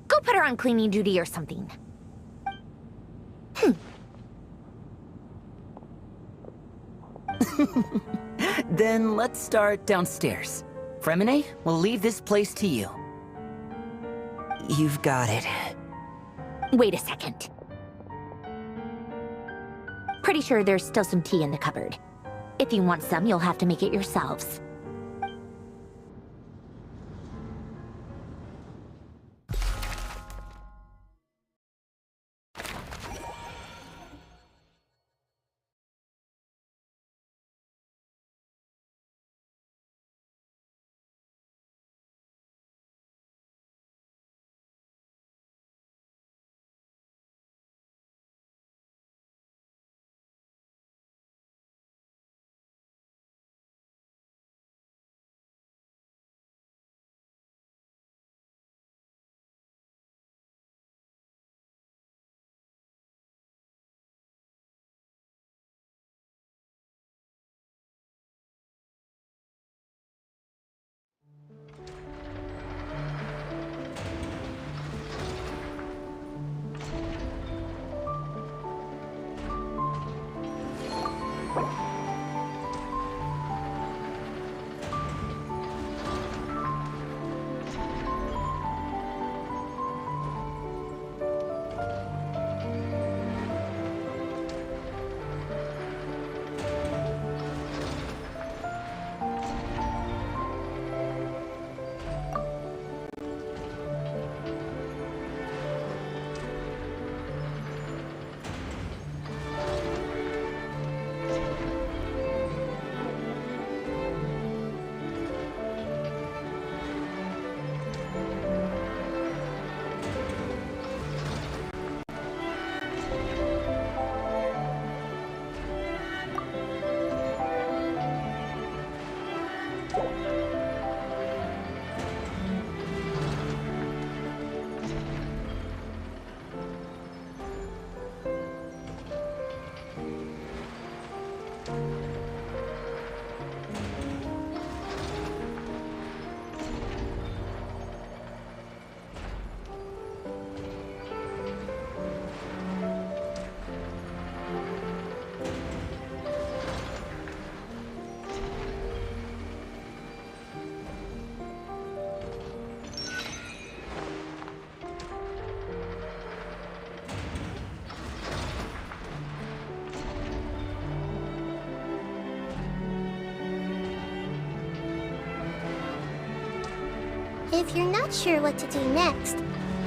Go put her on cleaning duty or something. Then let's start downstairs. Fremine, we'll leave this place to you. You've got it. Wait a second. Pretty sure there's still some tea in the cupboard. If you want some, you'll have to make it yourselves. If you're not sure what to do next,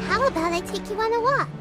how about I take you on a walk?